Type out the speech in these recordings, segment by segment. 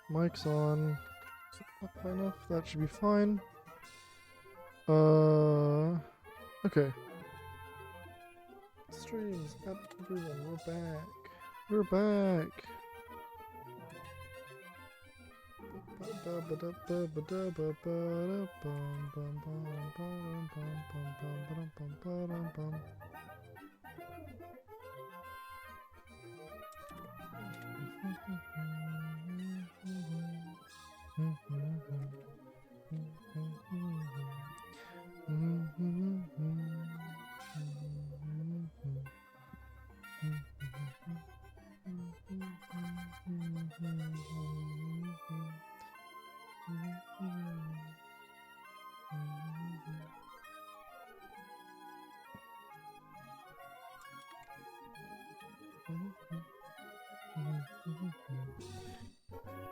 Mic's on. Is it up high enough? That should be fine. Okay. Streams up, everyone. We're back. We're back.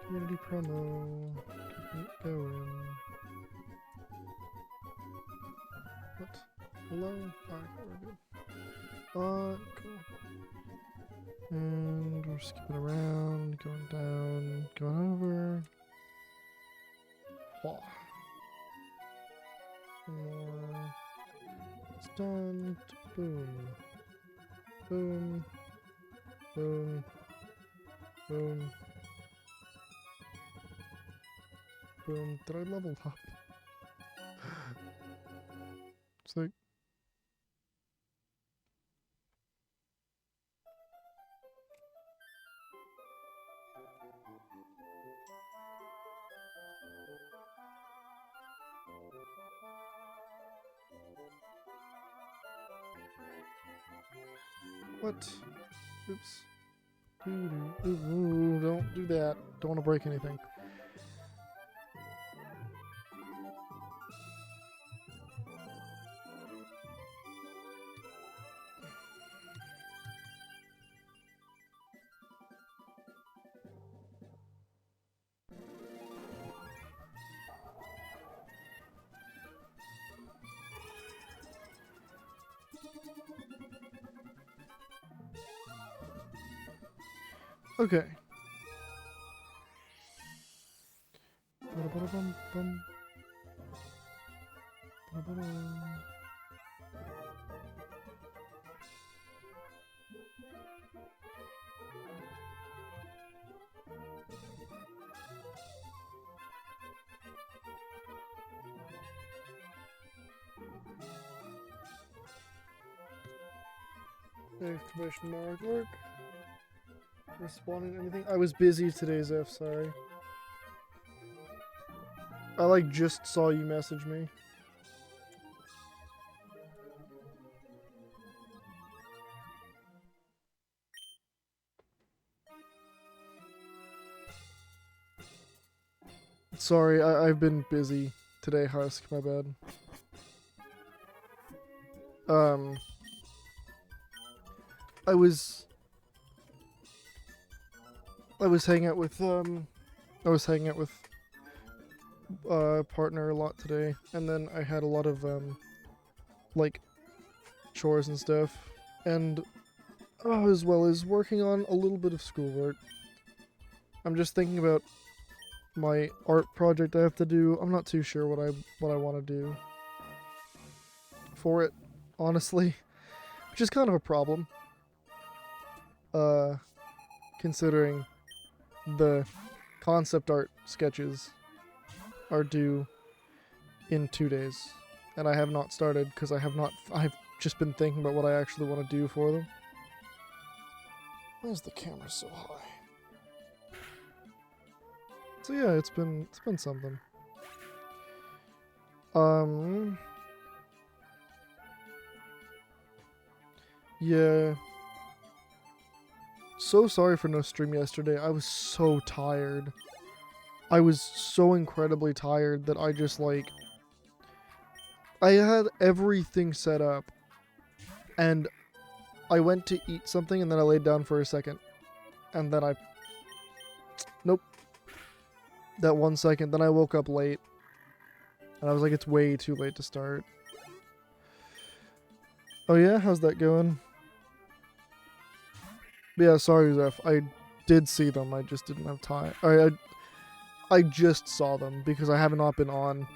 Community promo. Keep it going. What? Hello? Alright, we're good. Cool. And we're skipping around, going down, going over. Wah. More. It's done. Boom. Boom. Boom. Boom. Boom. Did I level up? It's like... What? Oops. Ooh, don't do that. Don't want to break anything. Okay. Ba-da-ba-da-bum-bum. Ba-da-ba-dum. Exclamation mark work. Responding to anything? I was busy today, Zeph, sorry. I like just saw you message me. Sorry, I've been busy today, Husk, my bad. I was hanging out with partner a lot today, and then I had a lot of like chores and stuff, and as well as working on a little bit of schoolwork. I'm just thinking about my art project I have to do. I'm not too sure what I want to do for it, honestly, which is kind of a problem. Considering the concept art sketches are due in 2 days, and I have not started because I've just been thinking about what I actually want to do for them. Why is the camera so high? So yeah, it's been something. Yeah. So sorry for no stream yesterday. I was so tired. I was so incredibly tired that I just like... I had everything set up, and I went to eat something, and then I laid down for a second, and then I... Nope. That 1 second, then I woke up late, and I was like, it's way too late to start. Oh yeah? How's that going? But yeah, sorry, Zeph. did see them. I just didn't have time. I just saw them because I have not been on.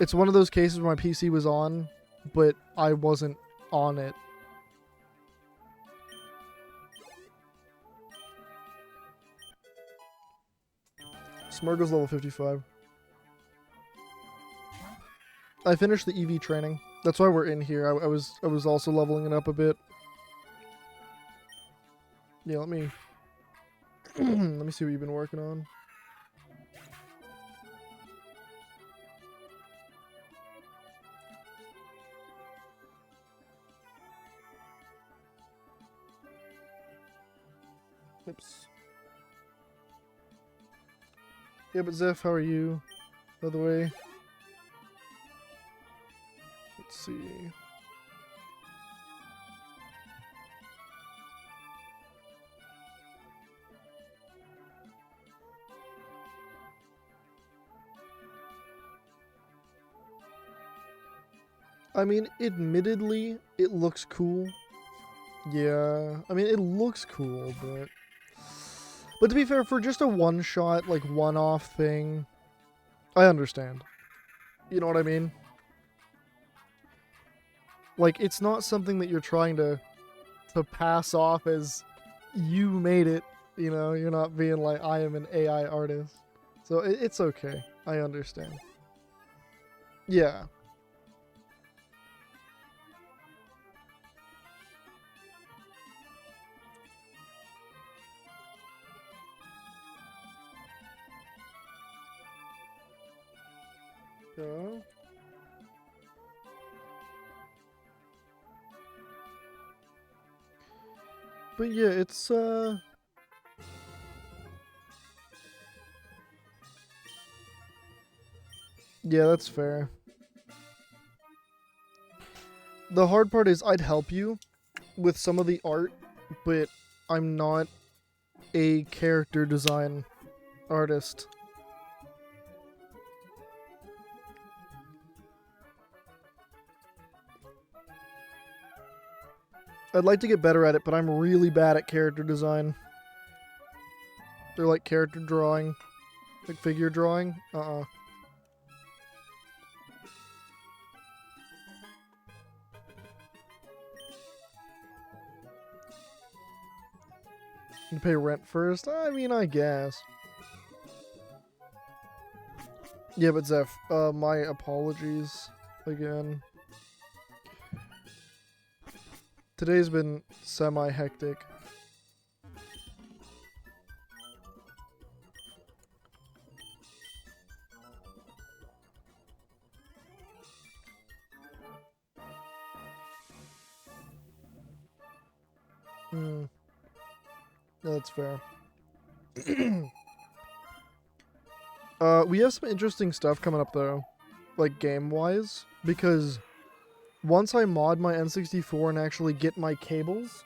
It's one of those cases where my PC was on, but I wasn't on it. Smurgle's level 55. I finished the EV training. That's why we're in here. I was also leveling it up a bit. Yeah, let me let me see what you've been working on. Oops. Yeah, but Zeph, how are you? By the way. Let's see. I mean, admittedly, it looks cool. Yeah, I mean, it looks cool, but to be fair, for just a one-shot, like, one-off thing, I understand. You know what I mean? Like, it's not something that you're trying to pass off as you made it, you know? You're not being like, I am an AI artist. So, it's okay. I understand. Yeah. Yeah. But yeah, it's yeah, that's fair. The hard part is I'd help you with some of the art, but I'm not a character design artist. I'd like to get better at it, but I'm really bad at character design. They're like character drawing, like figure drawing. You pay rent first? I mean, I guess. Yeah, but Zeph, my apologies again. Today's been semi-hectic. Hmm. No, that's fair. We have some interesting stuff coming up though, like game-wise, because once I mod my N64 and actually get my cables,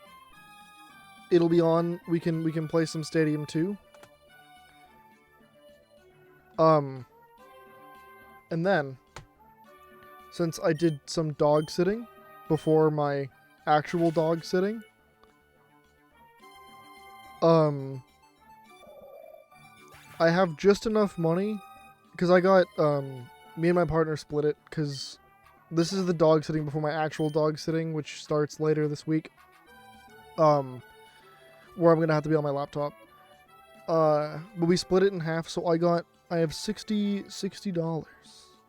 it'll be on. We can play some Stadium 2. And then, since I did some dog sitting before my actual dog sitting, I have just enough money, because I got, me and my partner split it, because this is the dog sitting before my actual dog sitting, which starts later this week, where I'm going to have to be on my laptop. But we split it in half, so I have $60.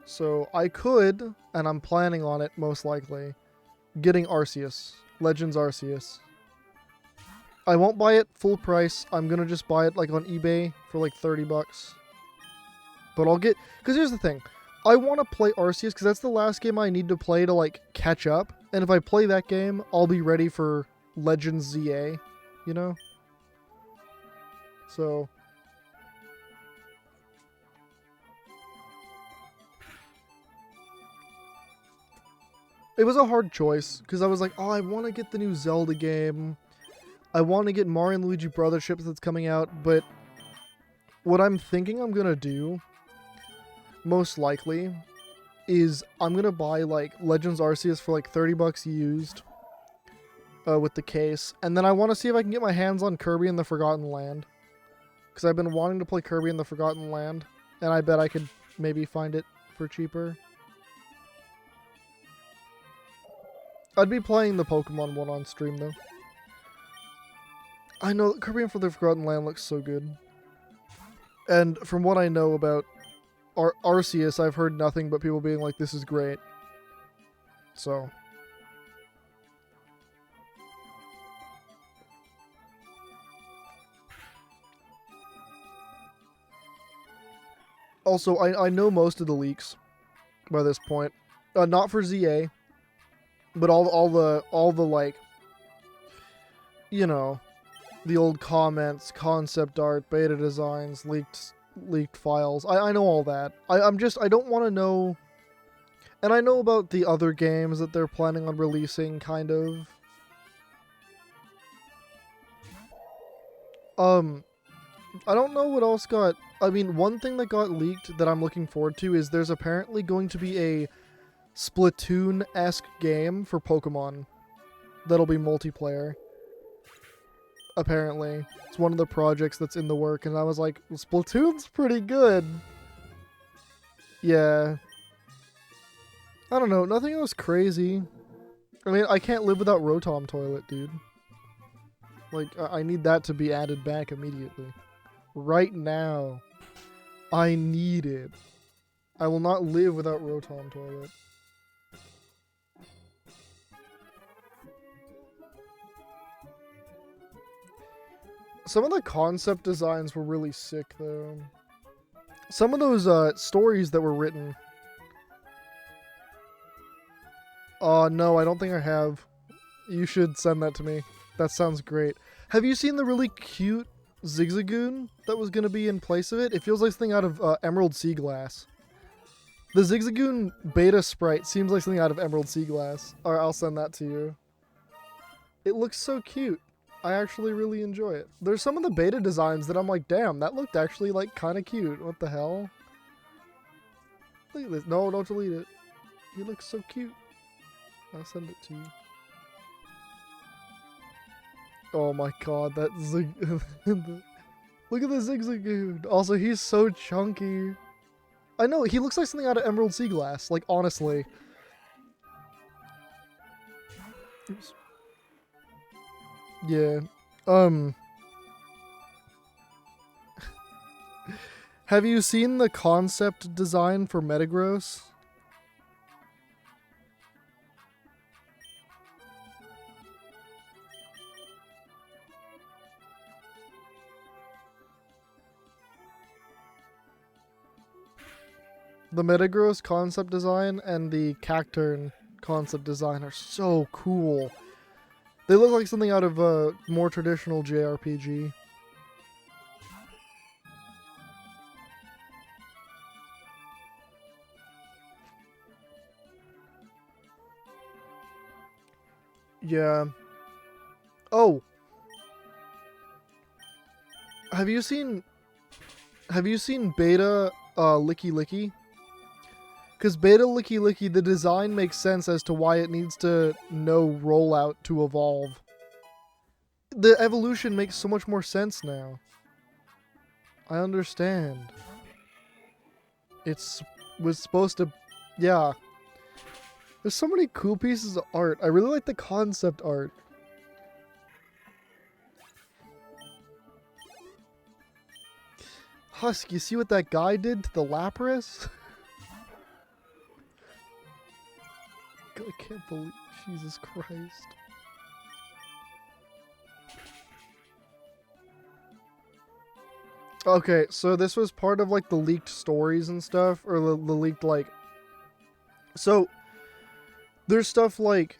So I could, and I'm planning on it most likely, getting Arceus, Legends Arceus. I won't buy it full price. I'm gonna just buy it like on eBay for like $30. But I'll get, because here's the thing, I want to play Arceus because that's the last game I need to play to like catch up. And if I play that game, I'll be ready for Legends ZA, you know? So it was a hard choice because I was like, oh, I want to get the new Zelda game. I want to get Mario and Luigi Brotherships that's coming out, but what I'm thinking I'm going to do, most likely, is I'm going to buy, like, Legends Arceus for, like, $30 used with the case, and then I want to see if I can get my hands on Kirby and the Forgotten Land. because I've been wanting to play Kirby in the Forgotten Land, and I bet I could maybe find it for cheaper. I'd be playing the Pokemon one on stream, though. I know Kirby and the Forgotten Land looks so good. And from what I know about Arceus, I've heard nothing but people being like, this is great. So. Also, I know most of the leaks by this point. Not for ZA, but all the like, you know, the old comments, concept art, beta designs, leaked files. I know all that. I don't want to know. And I know about the other games that they're planning on releasing, kind of. I don't know what else got... I mean, one thing that got leaked that I'm looking forward to is there's apparently going to be a Splatoon-esque game for Pokemon that'll be multiplayer. Apparently. It's one of the projects that's in the work, and I was like, well, Splatoon's pretty good. Yeah. I don't know, nothing else crazy. I mean, I can't live without Rotom Toilet, dude. Like, I need that to be added back immediately. Right now. I need it. I will not live without Rotom Toilet. Some of the concept designs were really sick, though. Some of those stories that were written. No, I don't think I have. You should send that to me. That sounds great. Have you seen the really cute Zigzagoon that was going to be in place of it? It feels like something out of Emerald Sea Glass. The Zigzagoon beta sprite seems like something out of Emerald Sea Glass. Alright, I'll send that to you. It looks so cute. I actually really enjoy it. There's some of the beta designs that I'm like, damn, that looked actually like kind of cute. What the hell? Look at this. No, don't delete it. He looks so cute. I'll send it to you. Oh my god, that Zig... Look at the Zigzagoon. Also, he's so chunky. I know, he looks like something out of Emerald Sea Glass. Like, honestly. Oops. Yeah. Have you seen the concept design for Metagross? The Metagross concept design and the Cacturn concept design are so cool. They look like something out of a more traditional JRPG. Yeah. Oh. Have you seen Beta Licky Licky? Because Beta Licky Licky, the design makes sense as to why it needs to know rollout to evolve. The evolution makes so much more sense now. I understand. Was supposed to... Yeah. There's so many cool pieces of art. I really like the concept art. Husk, you see what that guy did to the Lapras? I can't believe... Jesus Christ. Okay, so this was part of, like, the leaked stories and stuff, or the leaked, like... So, there's stuff like,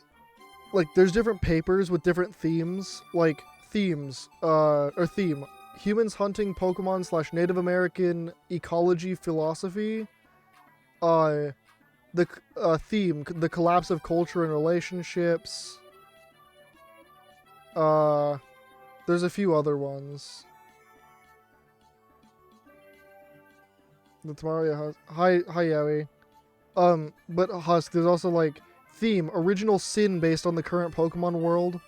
there's different papers with different themes, like, theme. Humans hunting Pokemon / Native American ecology philosophy. The theme, the collapse of culture and relationships. There's a few other ones. The Tamaria Husk. Hi Yowie. But Husk, there's also like theme, original sin based on the current Pokemon world.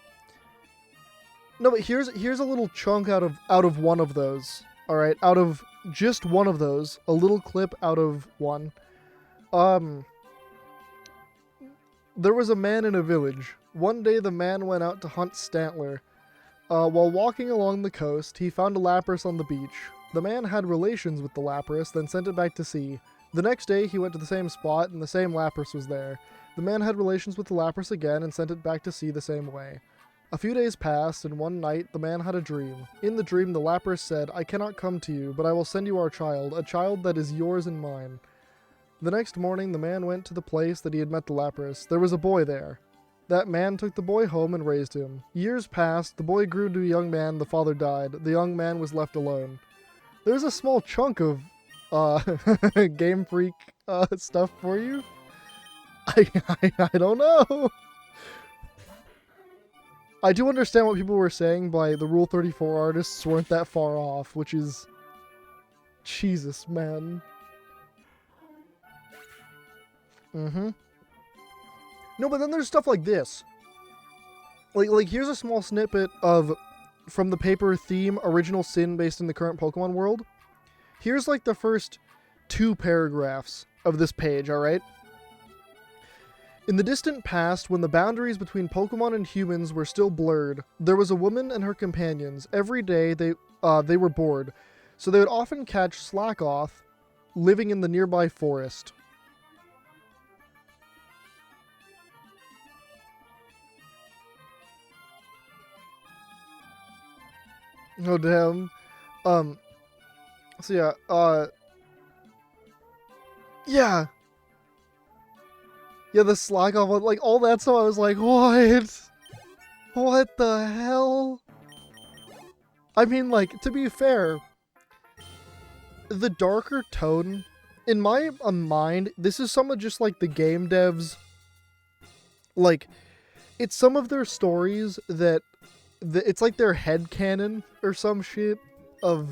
No, but here's a little chunk out of one of those. Alright, out of just one of those, a little clip out of one. There was a man in a village. One day the man went out to hunt Stantler. While walking along the coast, he found a Lapras on the beach. The man had relations with the Lapras, then sent it back to sea. The next day he went to the same spot, and the same Lapras was there. The man had relations with the Lapras again, and sent it back to sea the same way. A few days passed, and one night the man had a dream. In the dream the Lapras said, "I cannot come to you, but I will send you our child, a child that is yours and mine." The next morning the man went to the place that he had met the Lapras. There was a boy there. That man took the boy home and raised him. Years passed, the boy grew to a young man, the father died. The young man was left alone. There's a small chunk of, Game Freak, stuff for you. I don't know. I do understand what people were saying by the Rule 34 artists weren't that far off, which is... Jesus, man. No, but then there's stuff like this. Like here's a small snippet of from the paper theme Original Sin based in the current Pokemon world. Here's like the first 2 paragraphs of this page, alright? In the distant past, when the boundaries between Pokemon and humans were still blurred, there was a woman and her companions. Every day they were bored, so they would often catch Slackoth living in the nearby forest. Oh, damn. So yeah, yeah. Yeah, the Slackoff, like, all that stuff, I was like, what? What the hell? I mean, like, to be fair, the darker tone, in my mind, this is some of just, like, the game devs, like, it's some of their stories that, it's like their headcanon or some shit of,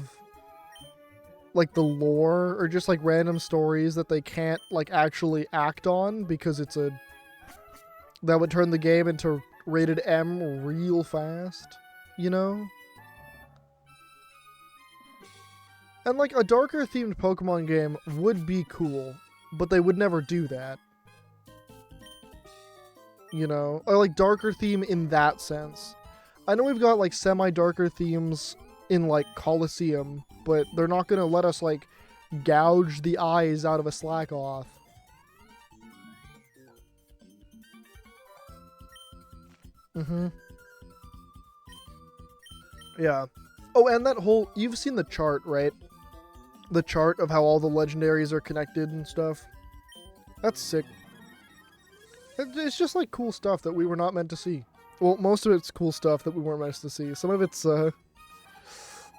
like, the lore, or just, like, random stories that they can't, like, actually act on, because it's a... that would turn the game into rated M real fast, you know? And, like, a darker themed Pokemon game would be cool, but they would never do that. You know? Or, like, darker theme in that sense. I know we've got, like, semi-darker themes in, like, Colosseum, but they're not gonna let us, like, gouge the eyes out of a Slackoth. Yeah. Oh, and that whole... You've seen the chart, right? The chart of how all the legendaries are connected and stuff. That's sick. It's just, like, cool stuff that we were not meant to see. Well, most of it's cool stuff that we weren't meant to see. Some of it's, a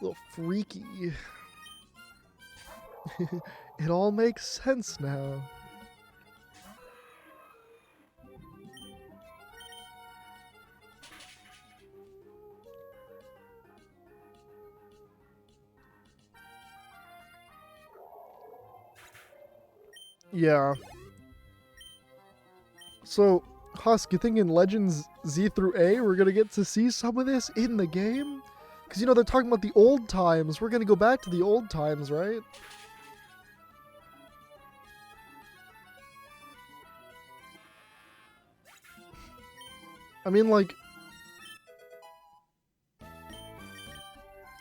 little freaky. It all makes sense now. Yeah. So, Husk, you think in Legends Z through A we're gonna get to see some of this in the game? Because, you know, they're talking about the old times. We're gonna go back to the old times, right? I mean, like...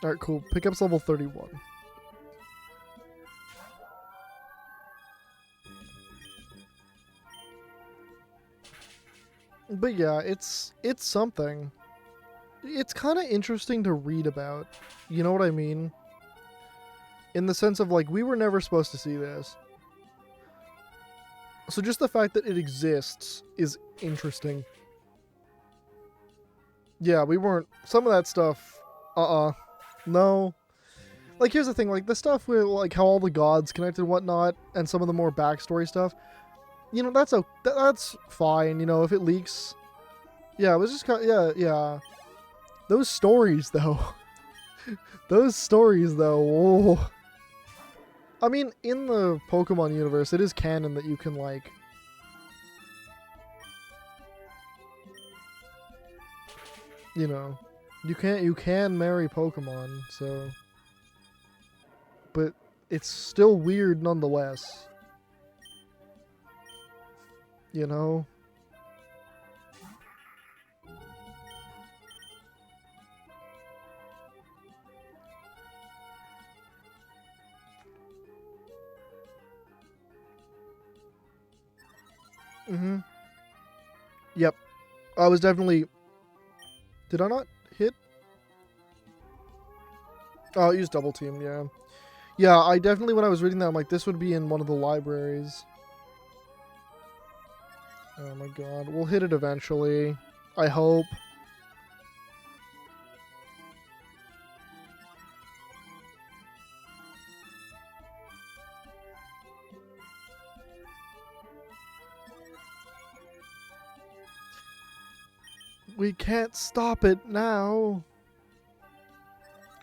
Alright, cool. Pickup's level 31. But yeah, it's something. It's kind of interesting to read about. You know what I mean? In the sense of, like, we were never supposed to see this. So just the fact that it exists is interesting. Yeah, we weren't... Some of that stuff... No. Like, here's the thing. Like, the stuff with, like, how all the gods connect and whatnot, and some of the more backstory stuff... You know, that's fine, you know, if it leaks. Yeah, it was just kind of, yeah. Those stories, though. Those stories, though. Whoa. I mean, in the Pokemon universe, it is canon that you can, like... You know, you can marry Pokemon, so... but it's still weird nonetheless. You know? Mm-hmm. Yep. I was definitely... Did I not hit? Oh, I used double team, yeah. Yeah, I definitely, when I was reading that, I'm like, this would be in one of the libraries. Oh my god. We'll hit it eventually. I hope. We can't stop it now.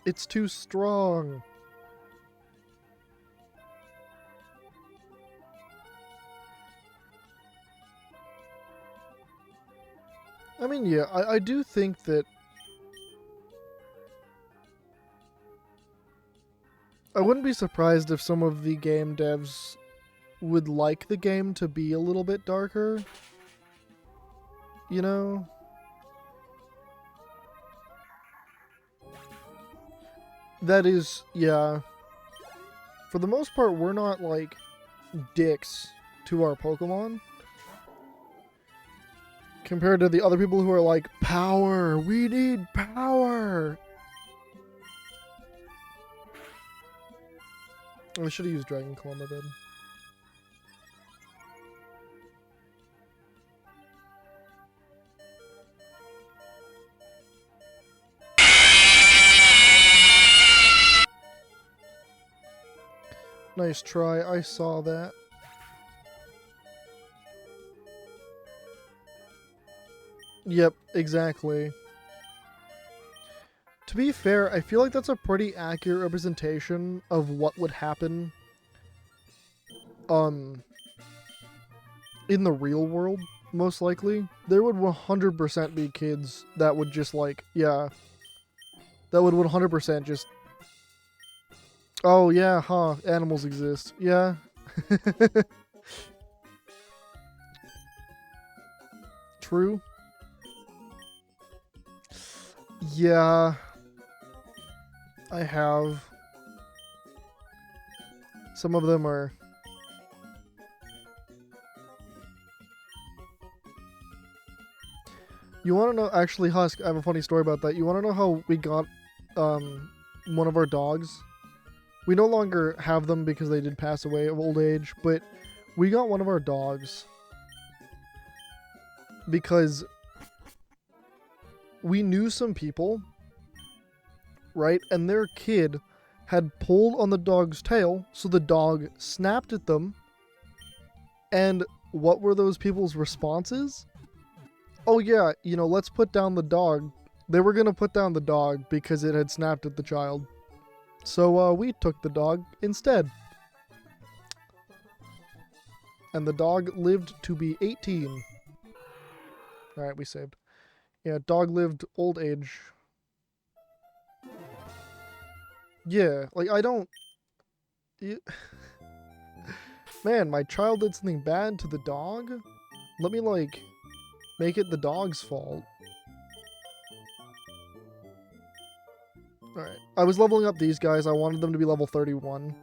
It's too strong. I mean, yeah, I do think that... I wouldn't be surprised if some of the game devs would like the game to be a little bit darker. You know? That is, yeah. For the most part, we're not, like, dicks to our Pokemon. Compared to the other people who are like, power! We need power! I should have used Dragon Claw, my bad. Nice try, I saw that. Yep, exactly. To be fair, I feel like that's a pretty accurate representation of what would happen in the real world, most likely. There would 100% be kids that would just like, yeah, that would 100% just, oh yeah, huh, animals exist. Yeah. True. Yeah. I have. Some of them are... You want to know... Actually, Husk, I have a funny story about that. You want to know how we got one of our dogs? We no longer have them because they did pass away of old age, but we got one of our dogs because we knew some people, right? And their kid had pulled on the dog's tail, so the dog snapped at them. And what were those people's responses? Oh yeah, you know, let's put down the dog. They were gonna put down the dog because it had snapped at the child. So we took the dog instead. And the dog lived to be 18. Alright, we saved. Yeah, dog lived old age. Yeah, like, I don't... Man, my child did something bad to the dog? Let me, like, make it the dog's fault. Alright, I was leveling up these guys. I wanted them to be level 31.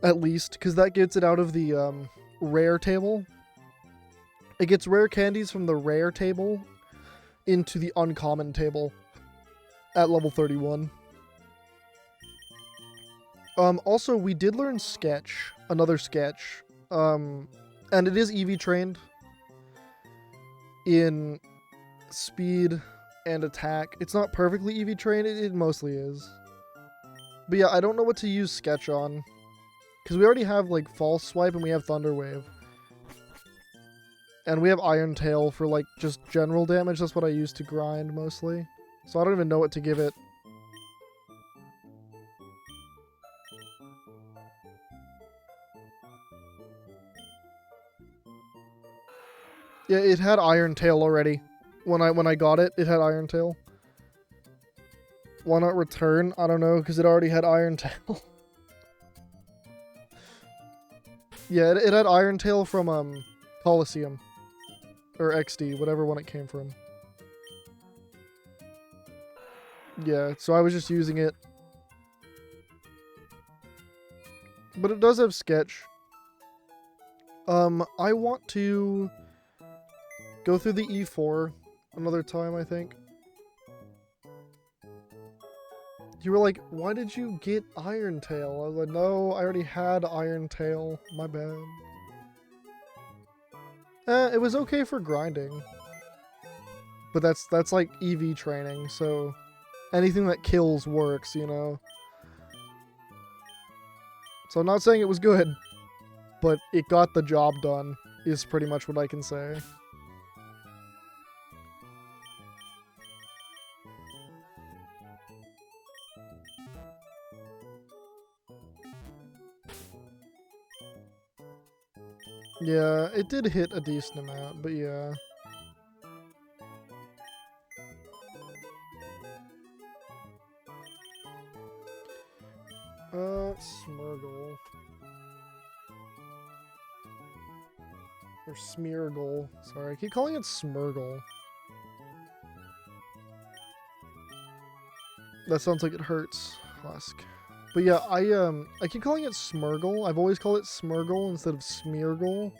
At least, because that gets it out of the, rare table. It gets rare candies from the rare table into the uncommon table at level 31. Also, we did learn Sketch, another Sketch, and it is EV trained in speed and attack. It's not perfectly EV trained, it mostly is. But yeah, I don't know what to use Sketch on, because we already have, like, False Swipe and we have Thunder Wave. And we have Iron Tail for, like, just general damage. That's what I use to grind, mostly. So I don't even know what to give it. Yeah, it had Iron Tail already. When I got it, it had Iron Tail. Why not return? I don't know, because it already had Iron Tail. Yeah, it had Iron Tail from Coliseum. Or XD, whatever one it came from. Yeah, so I was just using it. But it does have Sketch. I want to go through the E4 another time, I think. You were like, why did you get Iron Tail? I was like, no, I already had Iron Tail. My bad. It was okay for grinding. But that's like EV training, so anything that kills works, you know? So I'm not saying it was good, but it got the job done, is pretty much what I can say. Yeah, it did hit a decent amount, but yeah. Smurgle. Or Smeargle. Sorry, I keep calling it Smurgle. That sounds like it hurts, Husk. But yeah, I keep calling it Smurgle. I've always called it Smurgle instead of Smeargle.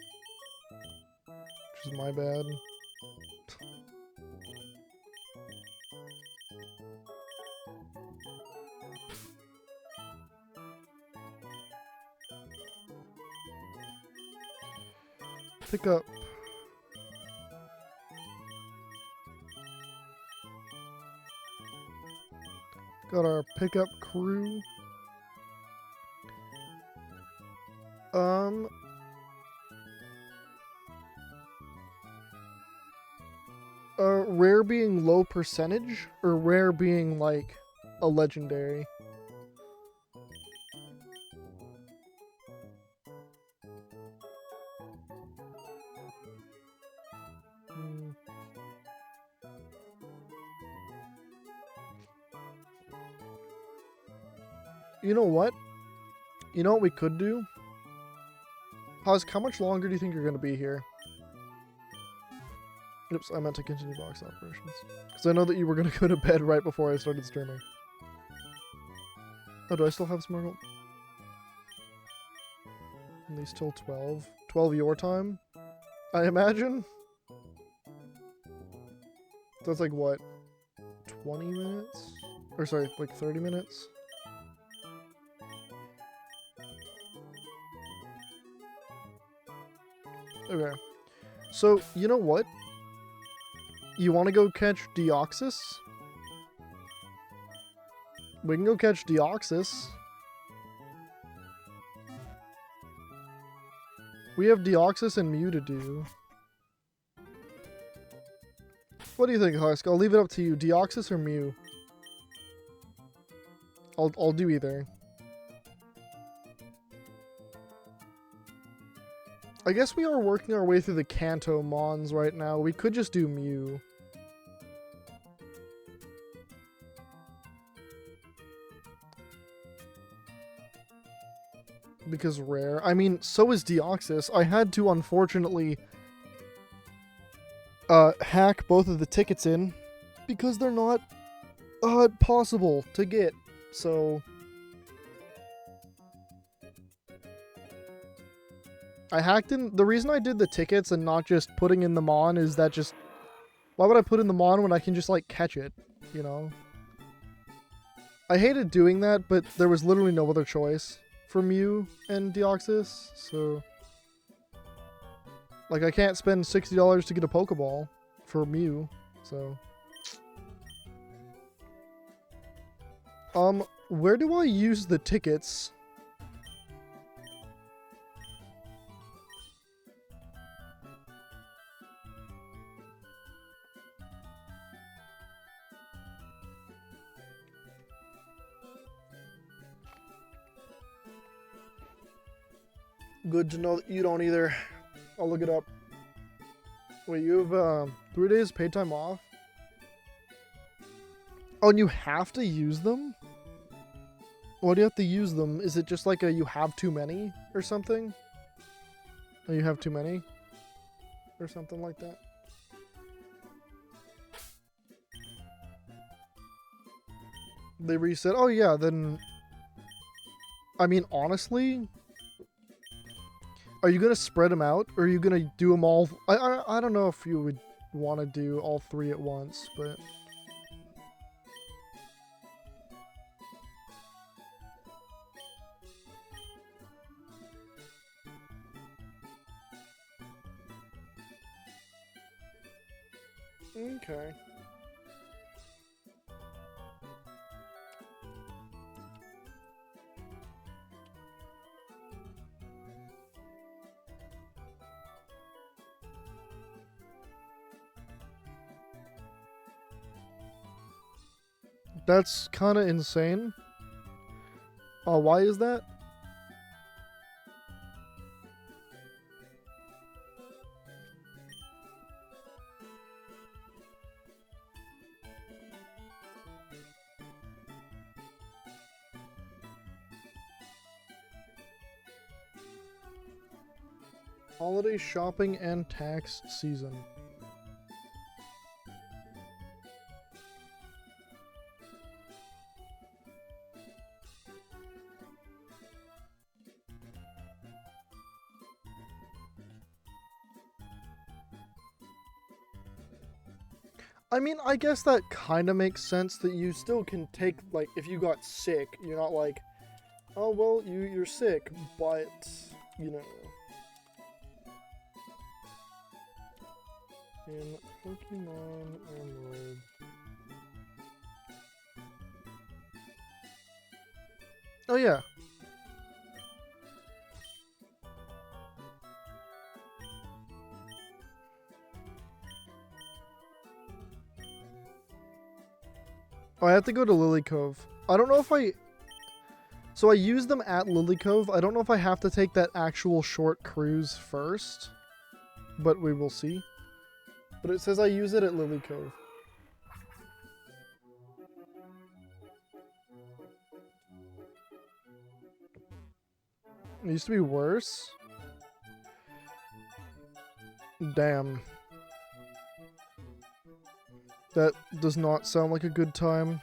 Which is my bad. Pick up. Got our pickup crew. Rare being low percentage, or rare being like a legendary? You know what? You know what we could do? Husk, how much longer do you think you're going to be here? Oops, I meant to continue box operations. Because I know that you were going to go to bed right before I started streaming. Oh, do I still have Smurgle? At least till 12. 12 your time, I imagine? That's like, what? 20 minutes? Or sorry, like 30 minutes? Okay. So, you know what? You want to go catch Deoxys? We can go catch Deoxys. We have Deoxys and Mew to do. What do you think, Husk? I'll leave it up to you. Deoxys or Mew? I'll do either. I guess we are working our way through the Kanto Mons right now. We could just do Mew. Because rare. I mean, so is Deoxys. I had to, unfortunately, hack both of the tickets in because they're not possible to get. So I hacked in. The reason I did the tickets and not just putting in the Mon is that just, why would I put in the Mon when I can just like catch it, you know? I hated doing that, but there was literally no other choice for Mew and Deoxys, so like I can't spend $60 to get a Pokeball for Mew, so where do I use the tickets? Good to know that you don't either. I'll look it up. Wait, you have 3 days paid time off? Oh, and you have to use them? Why do you have to use them? Is it just like a you have too many or something? Or you have too many? Or something like that? They reset. Oh yeah, then... I mean, honestly... Are you gonna spread them out? Or are you gonna do them all... I don't know if you would want to do all 3 at once, but... Okay. That's kind of insane. Why is that? Holiday shopping and tax season. I mean, I guess that kind of makes sense that you still can take, like, if you got sick, you're not like, oh, well, you're sick, but, you know. In Pokemon Emerald. Oh, yeah. Oh, I have to go to Lily Cove. I don't know if I... So I use them at Lily Cove. I don't know if I have to take that actual short cruise first. But we will see. But it says I use it at Lily Cove. It used to be worse. Damn. That does not sound like a good time.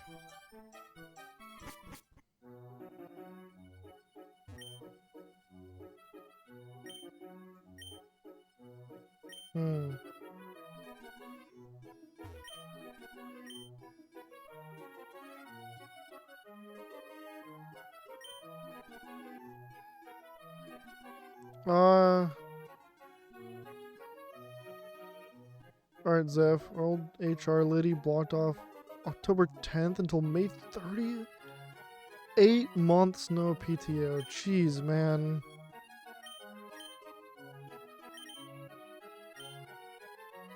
Alright, Zeph. Old HR Liddy blocked off October 10th until May 30th? 8 months no PTO. Jeez, man.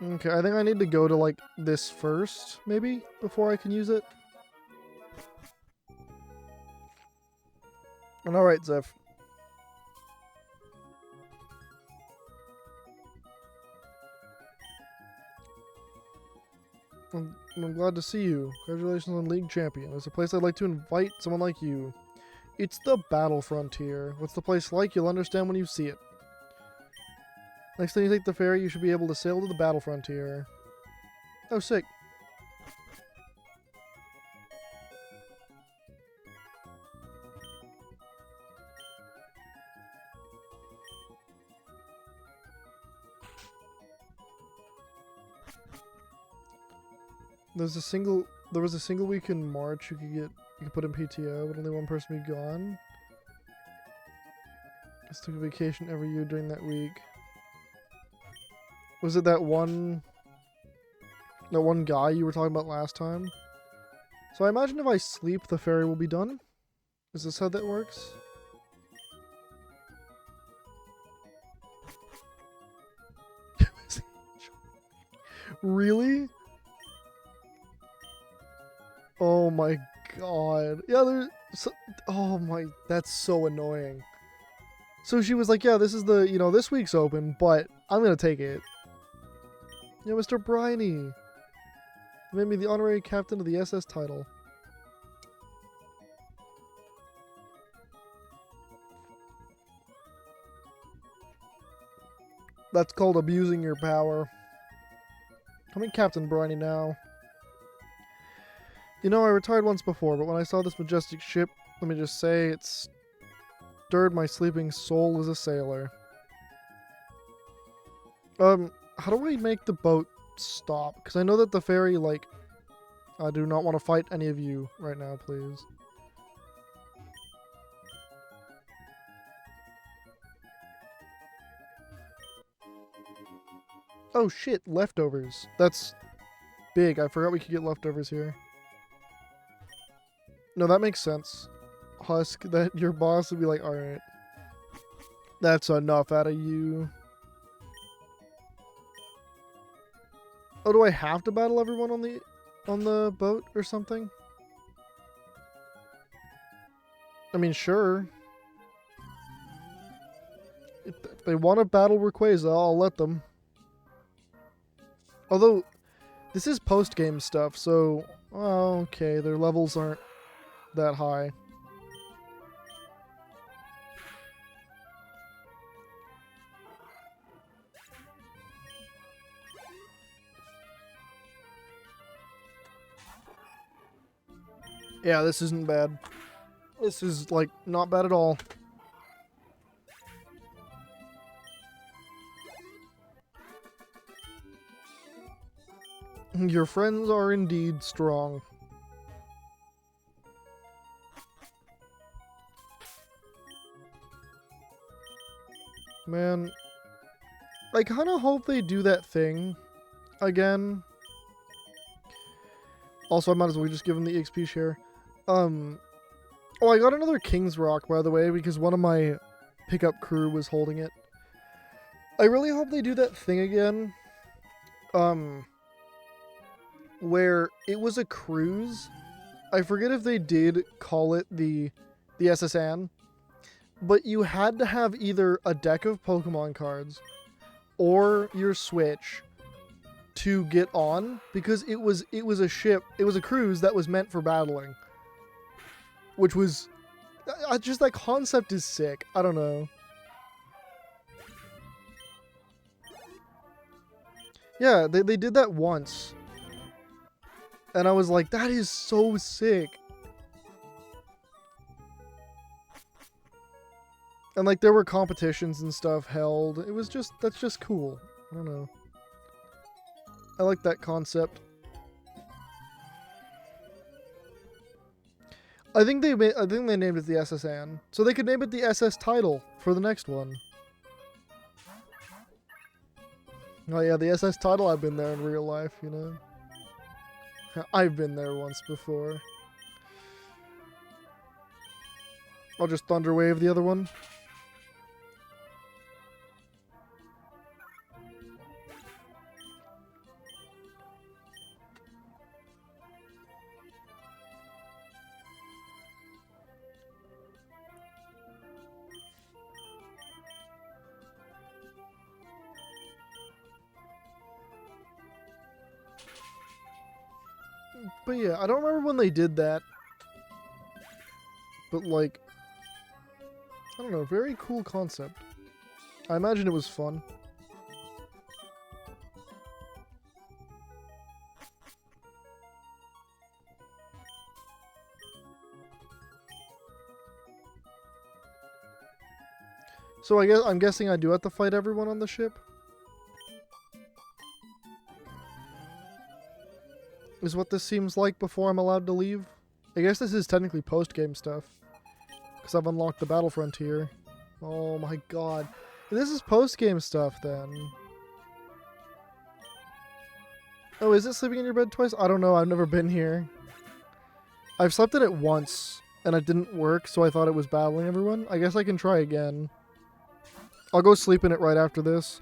Okay, I think I need to go to, like, this first, maybe, before I can use it. And alright, Zeph. I'm glad to see you. Congratulations on League Champion. It's a place I'd like to invite someone like you. It's the Battle Frontier. What's the place like? You'll understand when you see it. Next time you take the ferry, you should be able to sail to the Battle Frontier. Oh, sick. There was a single week in March you could put in PTO, but only one person would be gone. Just took a vacation every year during that week. Was it that one guy you were talking about last time? So I imagine if I sleep, the ferry will be done? Is this how that works? Really? Oh my god. Yeah, oh my, that's so annoying. So she was like, yeah, this is this week's open, but I'm gonna take it. Yeah, Mr. Briney. They made me the honorary captain of the SS title. That's called abusing your power. I'm in Captain Briny now. You know, I retired once before, but when I saw this majestic ship, let me just say, it stirred my sleeping soul as a sailor. How do we make the boat stop? Because I know that the ferry, like, I do not want to fight any of you right now, please. Oh shit, leftovers. That's big. I forgot we could get leftovers here. No, that makes sense. Husk, that your boss would be like, alright. That's enough out of you. Oh, do I have to battle everyone on the boat or something? I mean, sure. If they want to battle Rayquaza, I'll let them. Although, this is post-game stuff, so... Oh, okay, their levels aren't that high. Yeah, this isn't bad. This is, like, not bad at all. Your friends are indeed strong. Man, I kind of hope they do that thing again. Also, I might as well just give them the XP share. Oh, I got another King's Rock, by the way, because one of my pickup crew was holding it. I really hope they do that thing again. Where it was a cruise. I forget if they did call it the SSN. But you had to have either a deck of Pokemon cards or your Switch to get on, because it was a ship, it was a cruise that was meant for battling. Which was... just that concept is sick. I don't know. Yeah, they did that once. And I was like, that is so sick. And like there were competitions and stuff held. It was just, that's just cool. I don't know. I like that concept. I think they named it the SSN. So they could name it the SS title for the next one. Oh yeah, the SS title, I've been there in real life, you know. I've been there once before. I'll just Thunder Wave the other one. But yeah, I don't remember when they did that. But like, I don't know, very cool concept. I imagine it was fun. So I'm guessing I do have to fight everyone on the ship? Is what this seems like before I'm allowed to leave? I guess this is technically post-game stuff. Because I've unlocked the Battle Frontier. Oh my god. This is post-game stuff then. Oh, is it sleeping in your bed twice? I don't know, I've never been here. I've slept in it once, and it didn't work, so I thought it was battling everyone. I guess I can try again. I'll go sleep in it right after this.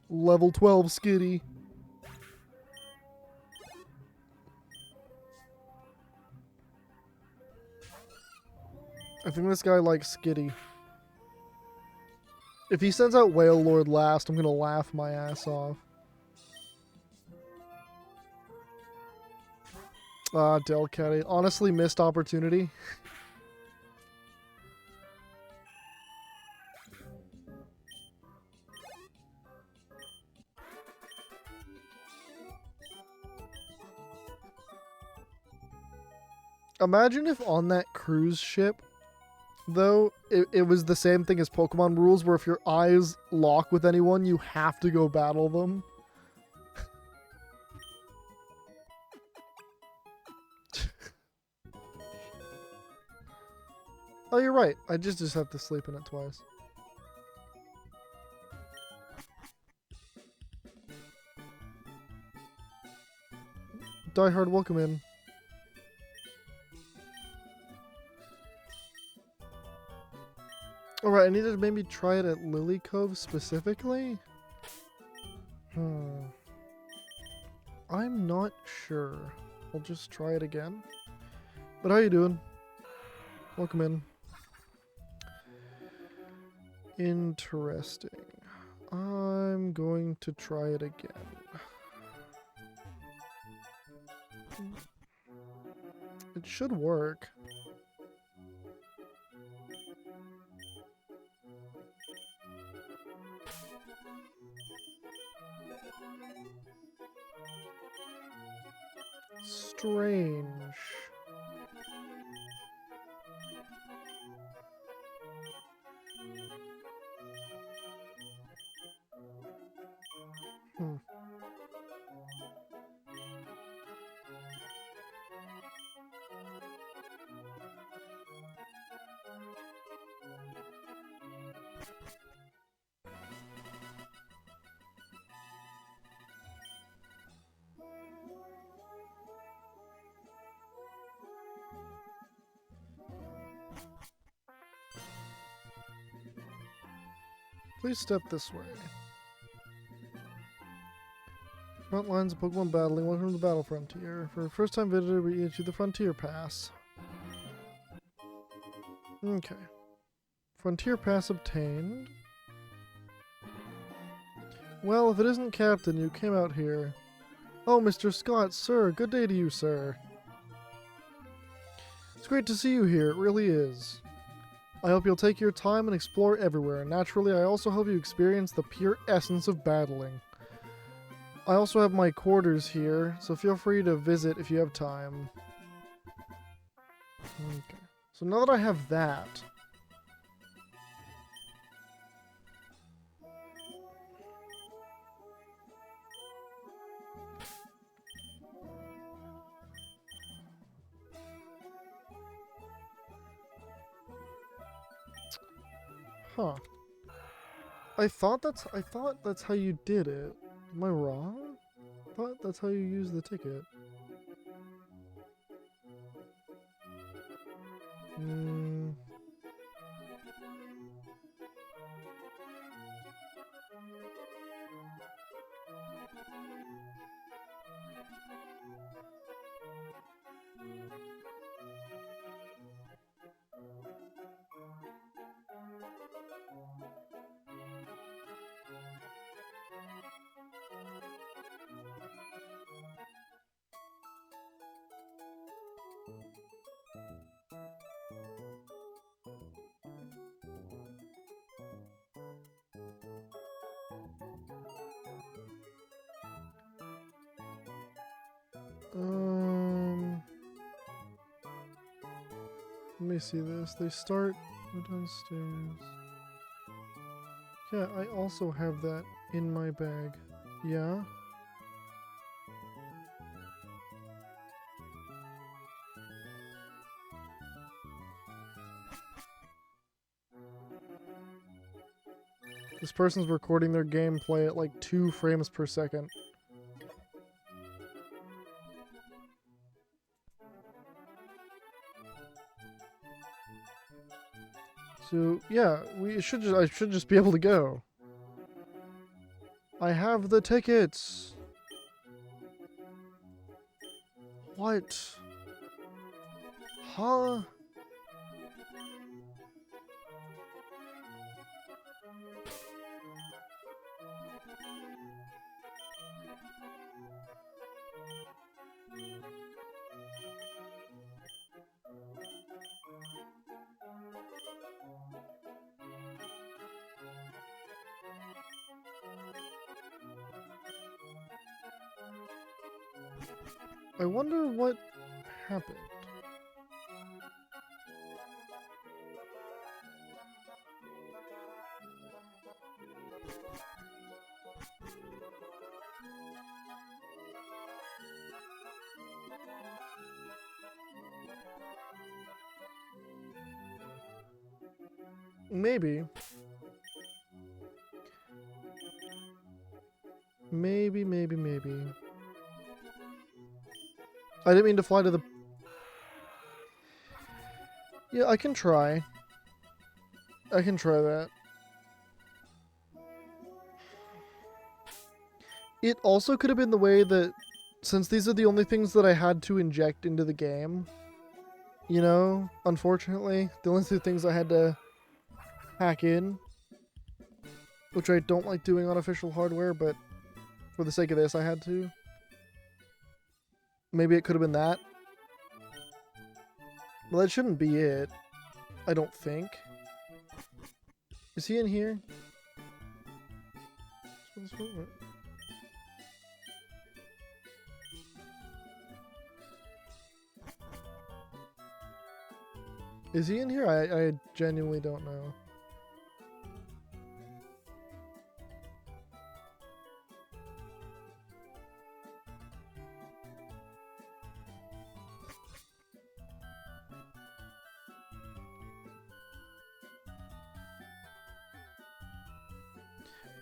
Level 12 Skitty. I think this guy likes Skitty. If he sends out Whale Lord last, I'm gonna laugh my ass off. Ah, Delcatty. Honestly, missed opportunity. Imagine if on that cruise ship, though, it was the same thing as Pokemon rules, where if your eyes lock with anyone, you have to go battle them. Oh, you're right. I just have to sleep in it twice. Die Hard, welcome in. Alright, I need to maybe try it at Lily Cove specifically? I'm not sure. I'll just try it again. But how you doing? Welcome in. Interesting. I'm going to try it again. It should work. Strange. Please step this way. Front lines of Pokemon battling. Welcome to the Battle Frontier. For a first-time visitor, we issue the Frontier Pass. Okay. Frontier Pass obtained. Well, if it isn't Captain, you came out here. Oh, Mr. Scott, sir. Good day to you, sir. It's great to see you here. It really is. I hope you'll take your time and explore everywhere. Naturally, I also hope you experience the pure essence of battling. I also have my quarters here, so feel free to visit if you have time. Okay. So now that I have that... Huh. I thought that's how you did it. Am I wrong? I thought that's how you use the ticket. Let me see this. They start downstairs. Yeah, I also have that in my bag. Yeah? This person's recording their gameplay at like 2 frames per second. So yeah, I should just be able to go. I have the tickets. What? Huh? I wonder what happened. Maybe. Maybe. I didn't mean to fly to the... Yeah, I can try. I can try that. It also could have been the way that, since these are the only things that I had to inject into the game, you know, unfortunately, the only two things I had to hack in, which I don't like doing on official hardware, but for the sake of this, I had to. Maybe it could have been that. Well, that shouldn't be it. I don't think. Is he in here? Is he in here? I genuinely don't know.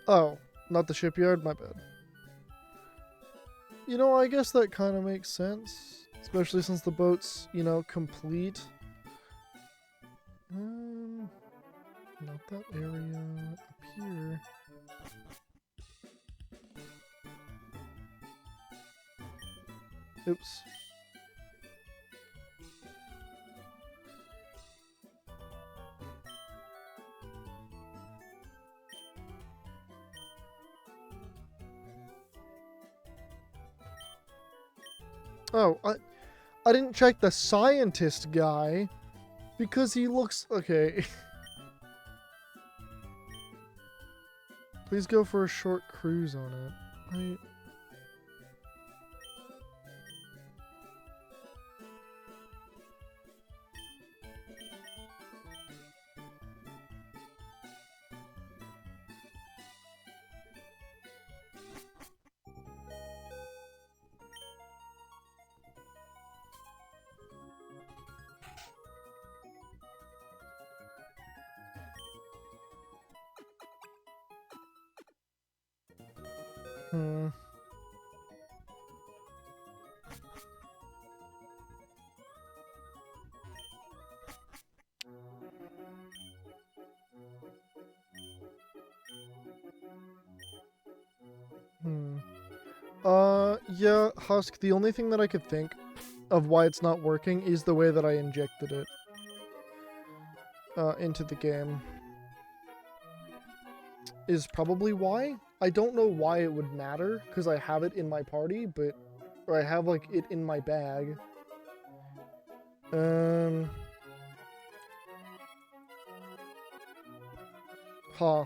Oh, not the shipyard? My bad. You know, I guess that kind of makes sense. Especially since the boat's, you know, complete. Not that area up here. Oops. Oh, I didn't check the scientist guy because he looks... Okay. Please go for a short cruise on it. Hmm. Yeah, Husk, the only thing that I could think of why it's not working is the way that I injected it into the game. Is probably why. I don't know why it would matter, because I have it in my party, but... Or I have, like, it in my bag. Huh.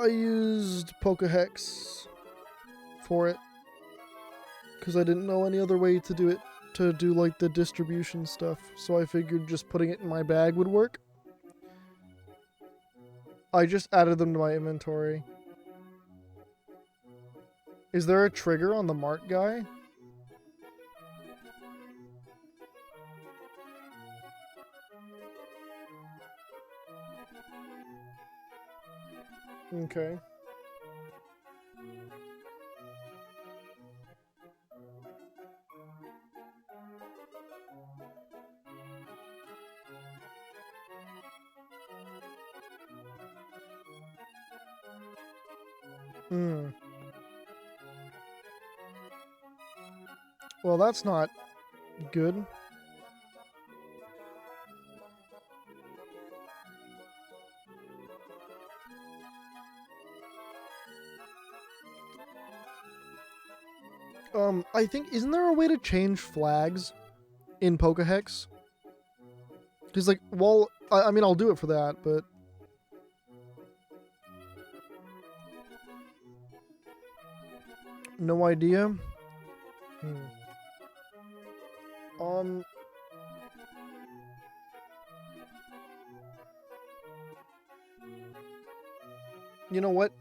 I used Pokehex for it. Because I didn't know any other way to do it, to do, like, the distribution stuff. So I figured just putting it in my bag would work. I just added them to my inventory. Is there a trigger on the Mart guy? Okay. Hmm. Well, that's not good. I think, isn't there a way to change flags in Pokehex? Because, like, well, I mean, I'll do it for that, but... No idea? Hmm. Um... You know what?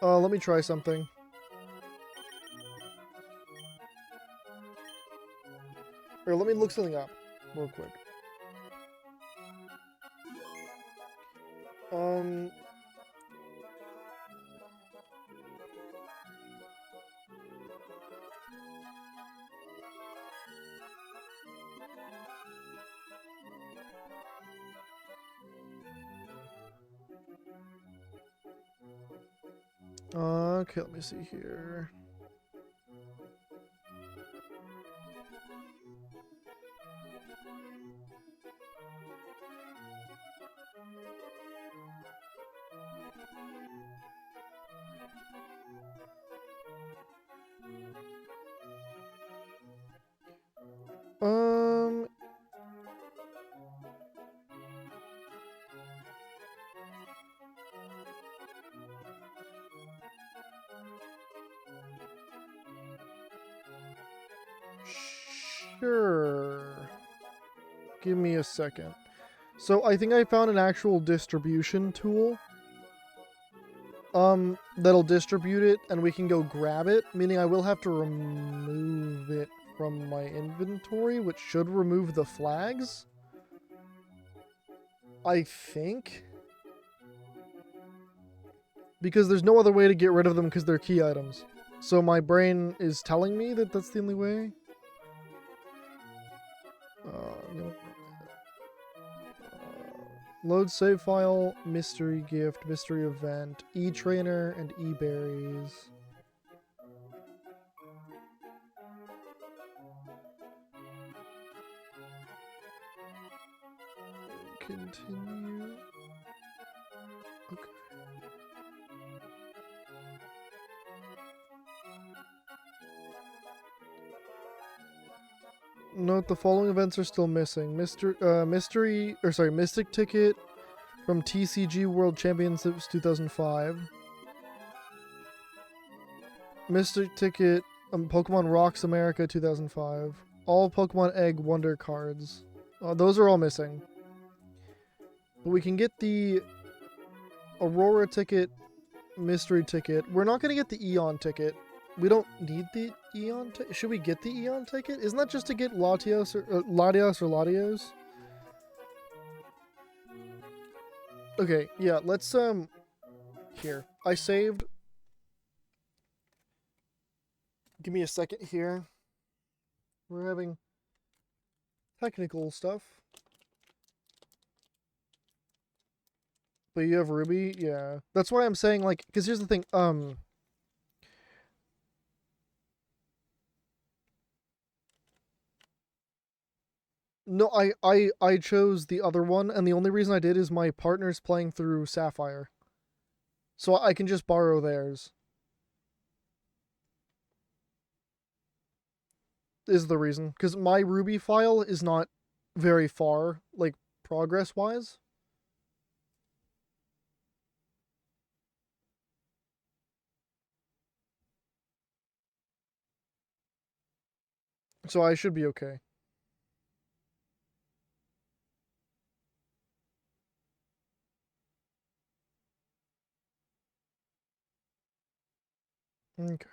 Let me try something. Or let me look something up real quick. Um... Okay, let me see here. Um... Sure. Give me a second. So I think I found an actual distribution tool. That'll distribute it and we can go grab it, meaning I will have to remove it from my inventory, which should remove the flags. I think. Because there's no other way to get rid of them because they're key items. So my brain is telling me that that's the only way. Load save file, mystery gift, mystery event, e-trainer, and e-berries. Continue. Okay. Note the following events are still missing. Mystic ticket from TCG World Championships 2005. Mystic ticket Pokemon Rocks America 2005. All Pokemon Egg Wonder cards. Those are all missing. But we can get the Aurora ticket, mystery ticket. We're not going to get the Eon ticket. We don't need the Eon ticket. Should we get the Eon ticket? Isn't that just to get Latios or Latios? Okay, yeah, let's here. I saved. Give me a second here. We're having technical stuff. But you have Ruby? Yeah. That's why I'm saying, like, because here's the thing, no, I chose the other one, and the only reason I did is my partner's playing through Sapphire. So I can just borrow theirs. Is the reason. Because my Ruby file is not very far, like, progress-wise. So I should be okay. Okay.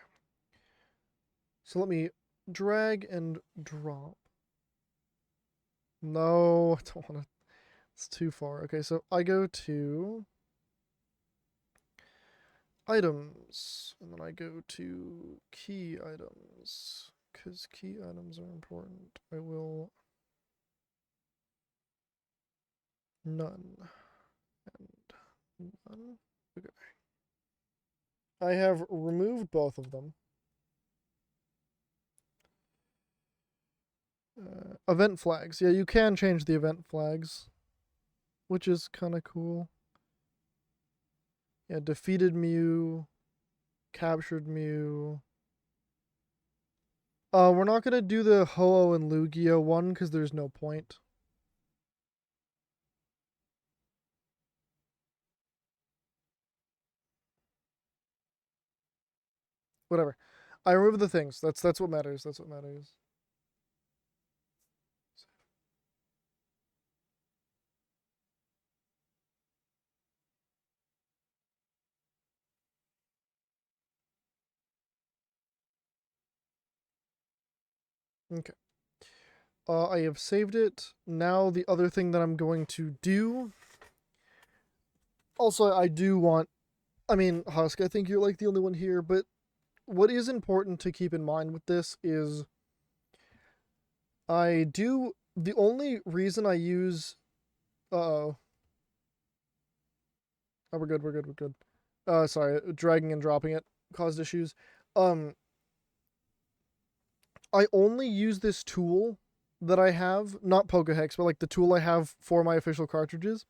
So let me drag and drop. No, I don't want to. It's too far. Okay, so I go to items, and then I go to key items, because key items are important. I will None. And none. Okay. I have removed both of them. Event flags. Yeah, you can change the event flags, which is kind of cool. Yeah, defeated Mew, captured Mew. We're not gonna do the Ho-Oh and Lugia one because there's no point. Whatever. I removed the things. That's what matters. That's what matters. Okay. I have saved it. Now the other thing that I'm going to do. Also, I do want. I mean, Husk, I think you're like the only one here, but what is important to keep in mind with this is I do. The only reason I use. Uh-oh. Oh, we're good, we're good, we're good. Sorry, dragging and dropping it caused issues. I only use this tool that I have, not Pokehex, but like the tool I have for my official cartridges.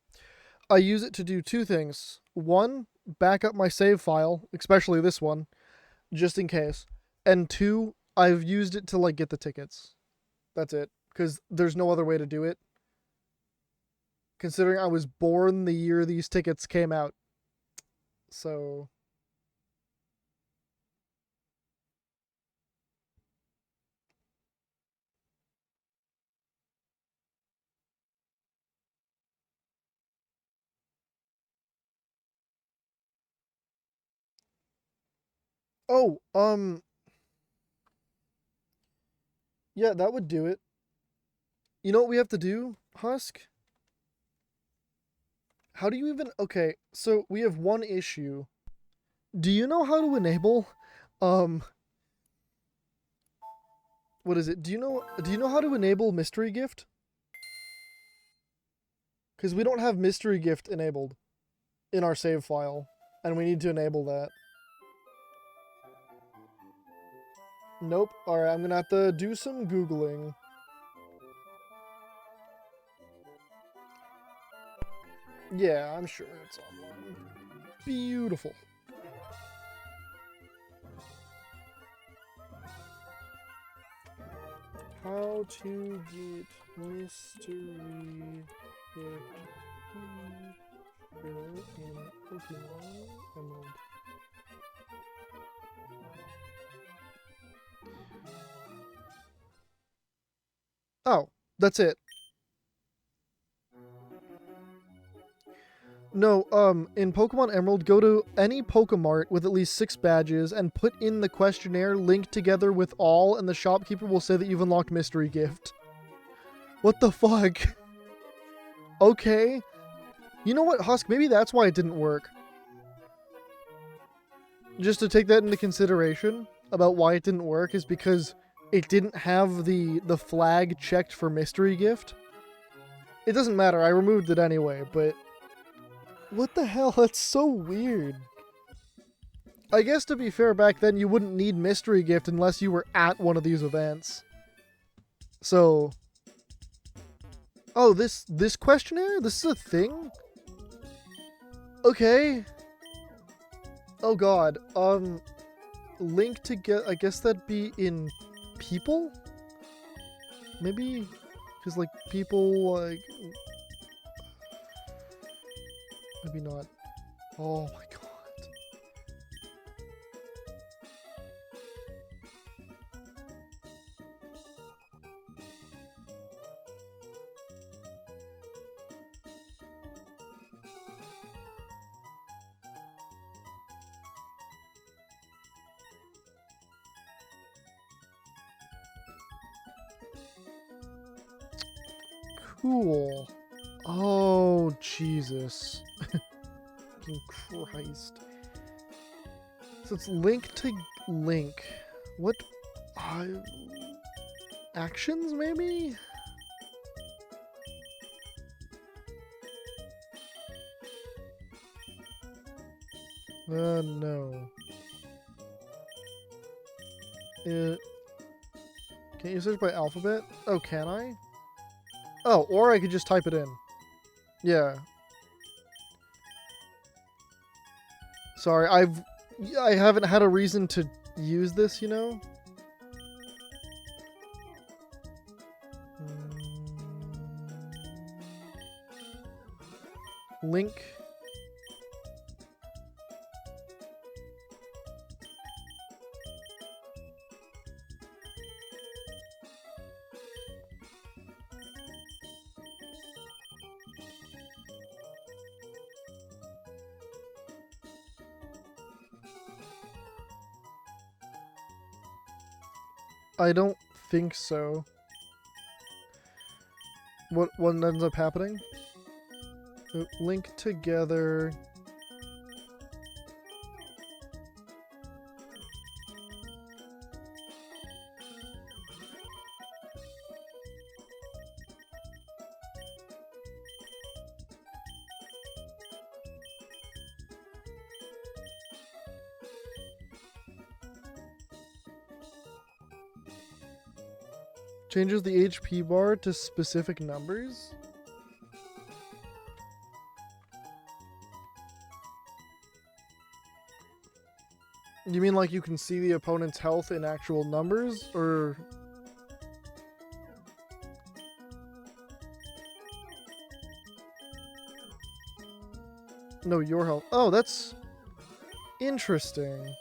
I use it to do two things. One, back up my save file, especially this one, just in case. And two, I've used it to like get the tickets. That's it. Because there's no other way to do it. Considering I was born the year these tickets came out. So. Oh, yeah, that would do it. You know what we have to do, Husk? How do you even... Okay, so we have one issue. Do you know how to enable... What is it? Do you know how to enable Mystery Gift? Because we don't have Mystery Gift enabled in our save file. And we need to enable that. Nope. Alright, I'm gonna have to do some Googling. Yeah, I'm sure it's online. Beautiful. How to get Mystery Gift in Pokemon Emerald. Oh, that's it. No, in Pokemon Emerald, go to any Pokemart with at least 6 badges and put in the questionnaire linked together with all, and the shopkeeper will say that you've unlocked Mystery Gift. What the fuck? Okay. You know what, Husk? Maybe that's why it didn't work. Just to take that into consideration about why it didn't work is because it didn't have the flag checked for Mystery Gift. It doesn't matter, I removed it anyway, but... What the hell? That's so weird. I guess to be fair, back then you wouldn't need Mystery Gift unless you were at one of these events. So... Oh, this questionnaire? This is a thing? Okay. Oh god. Link to get... I guess that'd be in people? Maybe? Because, like, people, like... Maybe not. Oh my god. Cool. Oh, Jesus. Fucking Christ. So it's link to link. What? Actions, maybe? No. Can't you search by alphabet? Oh, can I? Oh, or I could just type it in. Yeah. Sorry, I haven't had a reason to use this, you know? Link. I don't think so. What ends up happening? Link together. Changes the HP bar to specific numbers? You mean like you can see the opponent's health in actual numbers? Or... No, your health. Oh, that's... interesting.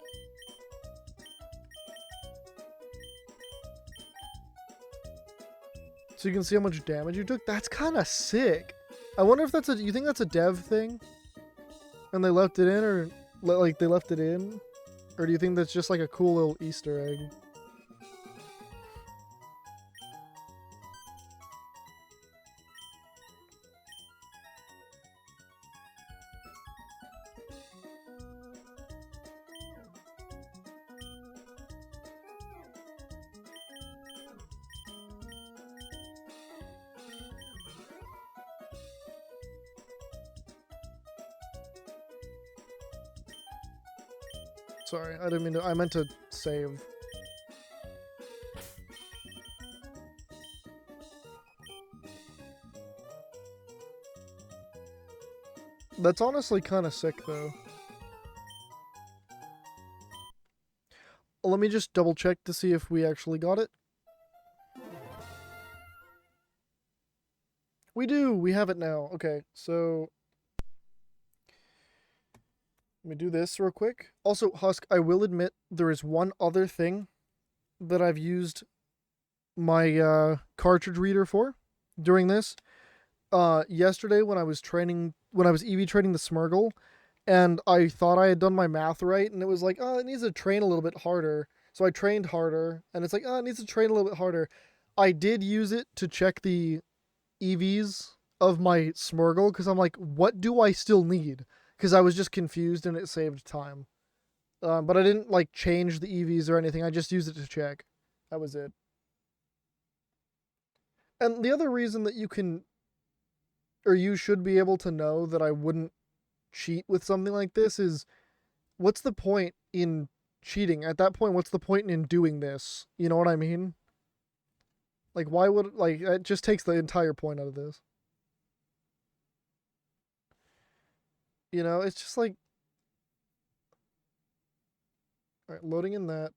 So you can see how much damage you took? That's kind of sick. I wonder if that's a... You think that's a dev thing? And they left it in, or... Like, they left it in? Or do you think that's just like a cool little Easter egg? Sorry, I didn't mean to... I meant to save. That's honestly kind of sick, though. Let me just double check to see if we actually got it. We do! We have it now. Okay, so... Let me do this real quick. Also, Husk, I will admit there is one other thing that I've used my cartridge reader for during this. Yesterday when I was EV training the Smurgle, and I thought I had done my math right, and it was like, oh, it needs to train a little bit harder. So I trained harder, and it's like, oh, it needs to train a little bit harder. I did use it to check the EVs of my Smurgle, because I'm like, what do I still need? Because I was just confused, and it saved time. But I didn't, like, change the EVs or anything. I just used it to check. That was it. And the other reason that you can, or you should be able to know that I wouldn't cheat with something like this is, what's the point in cheating? At that point, what's the point in doing this? You know what I mean? Like, why would, like, it just takes the entire point out of this. You know, it's just like, alright, loading in that.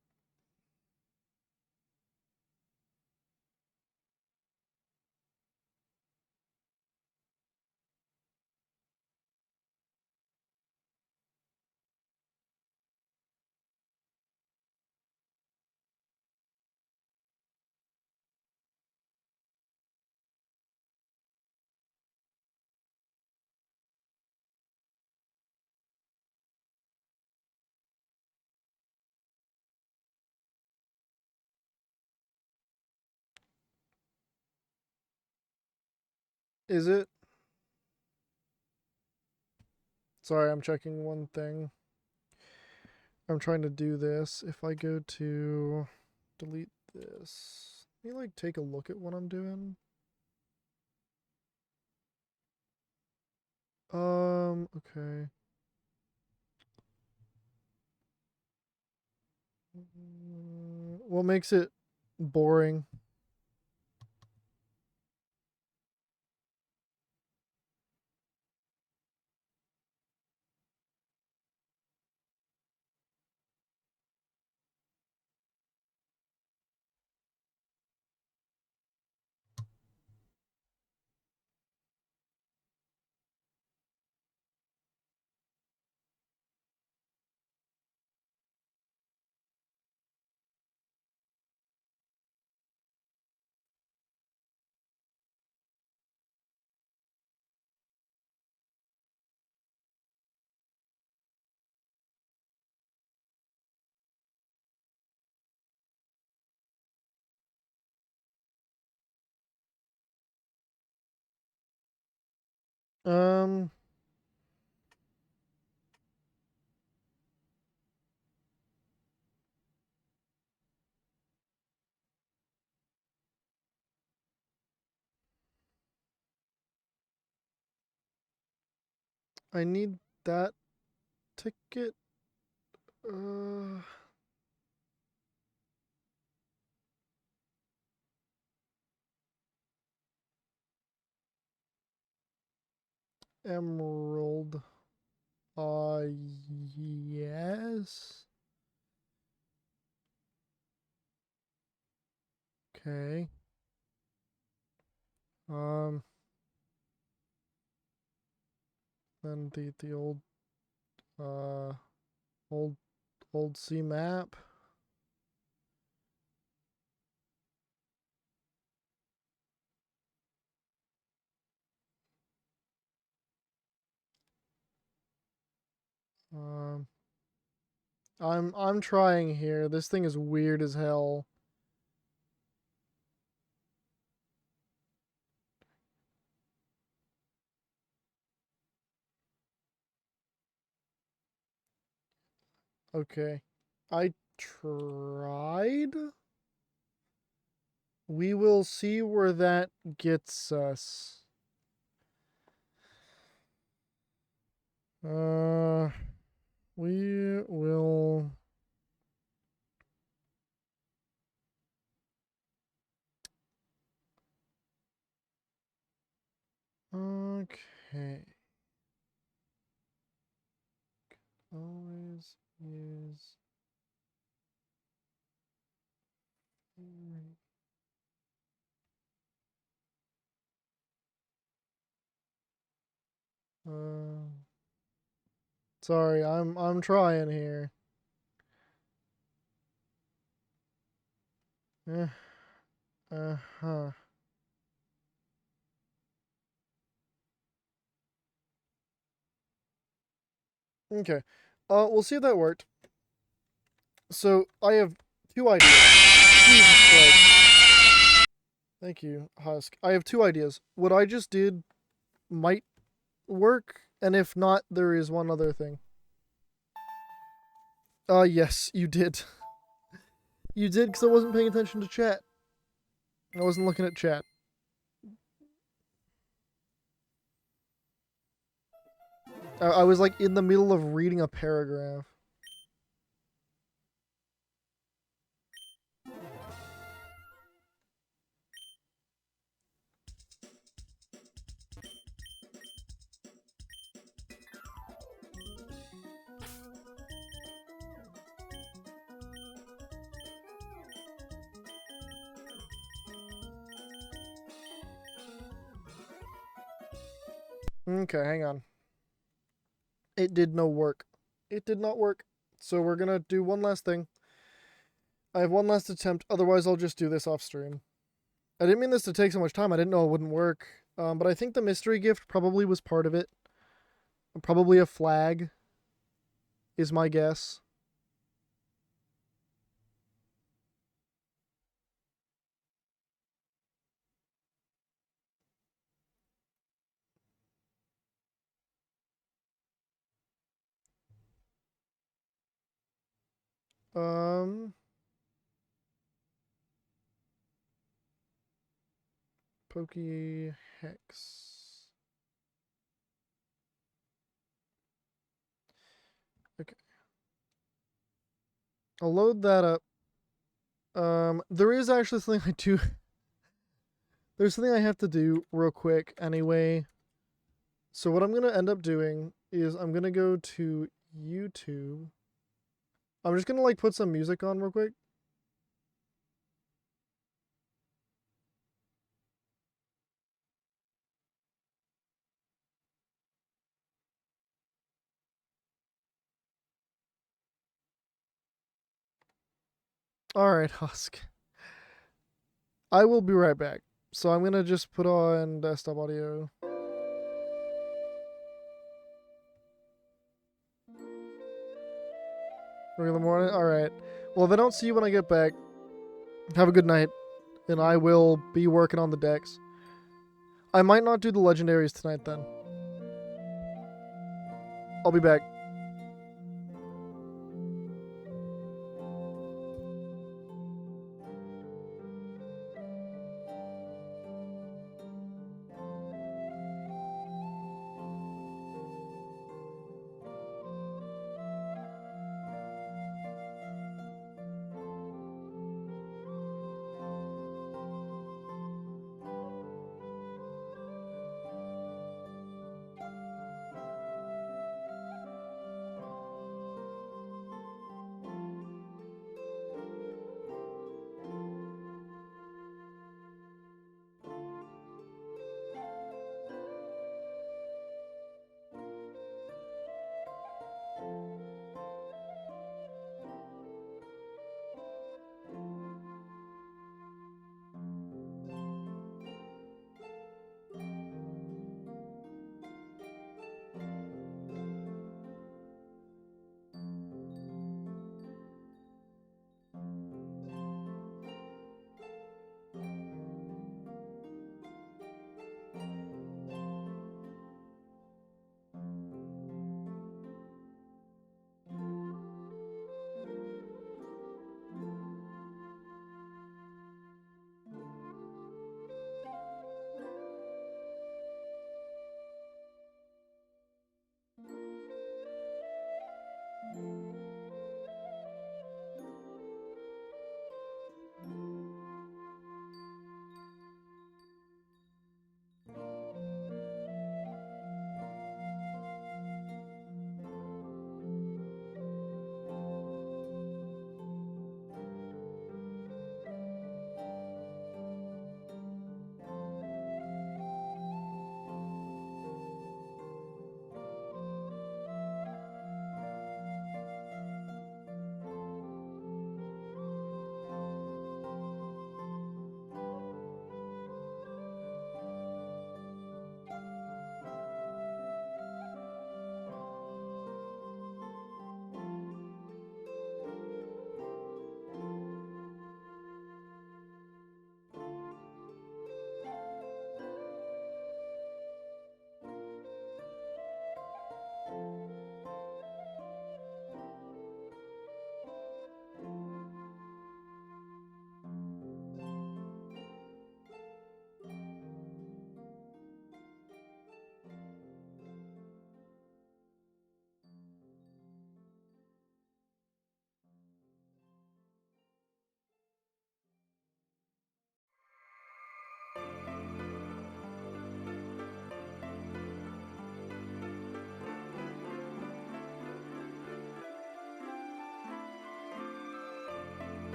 Is it? Sorry, I'm checking one thing. I'm trying to do this. If I go to delete this, let me like take a look at what I'm doing. Okay. What makes it boring? Um, I need that ticket. Uh, Emerald. Yes. Okay. Um, then the uh old old sea map. Um, I'm trying here. This thing is weird as hell. Okay. I tried. We will see where that gets us. We will. Okay. Always use. Uh, sorry, I'm trying here. Eh, huh. Okay. We'll see if that worked. So I have two ideas. Jesus Christ. Thank you, Husk. I have two ideas. What I just did might work, and if not, there is one other thing. Yes, you did. You did because I wasn't paying attention to chat. I wasn't looking at chat. I was like in the middle of reading a paragraph. Okay, hang on. It did no work. It did not work. So we're gonna do one last thing. I have one last attempt, otherwise I'll just do this off stream. I didn't mean this to take so much time, I didn't know it wouldn't work. But I think the mystery gift probably was part of it. Probably a flag, is my guess. Um, Poke Hex. Okay. I'll load that up. There is actually something I do. There's something I have to do real quick anyway. So what I'm gonna end up doing is I'm gonna go to YouTube. I'm just gonna like put some music on real quick. Alright, Husk. I will be right back. So I'm gonna just put on desktop audio. Regular morning? Alright. Well, if I don't see you when I get back, have a good night. And I will be working on the decks. I might not do the legendaries tonight then. I'll be back.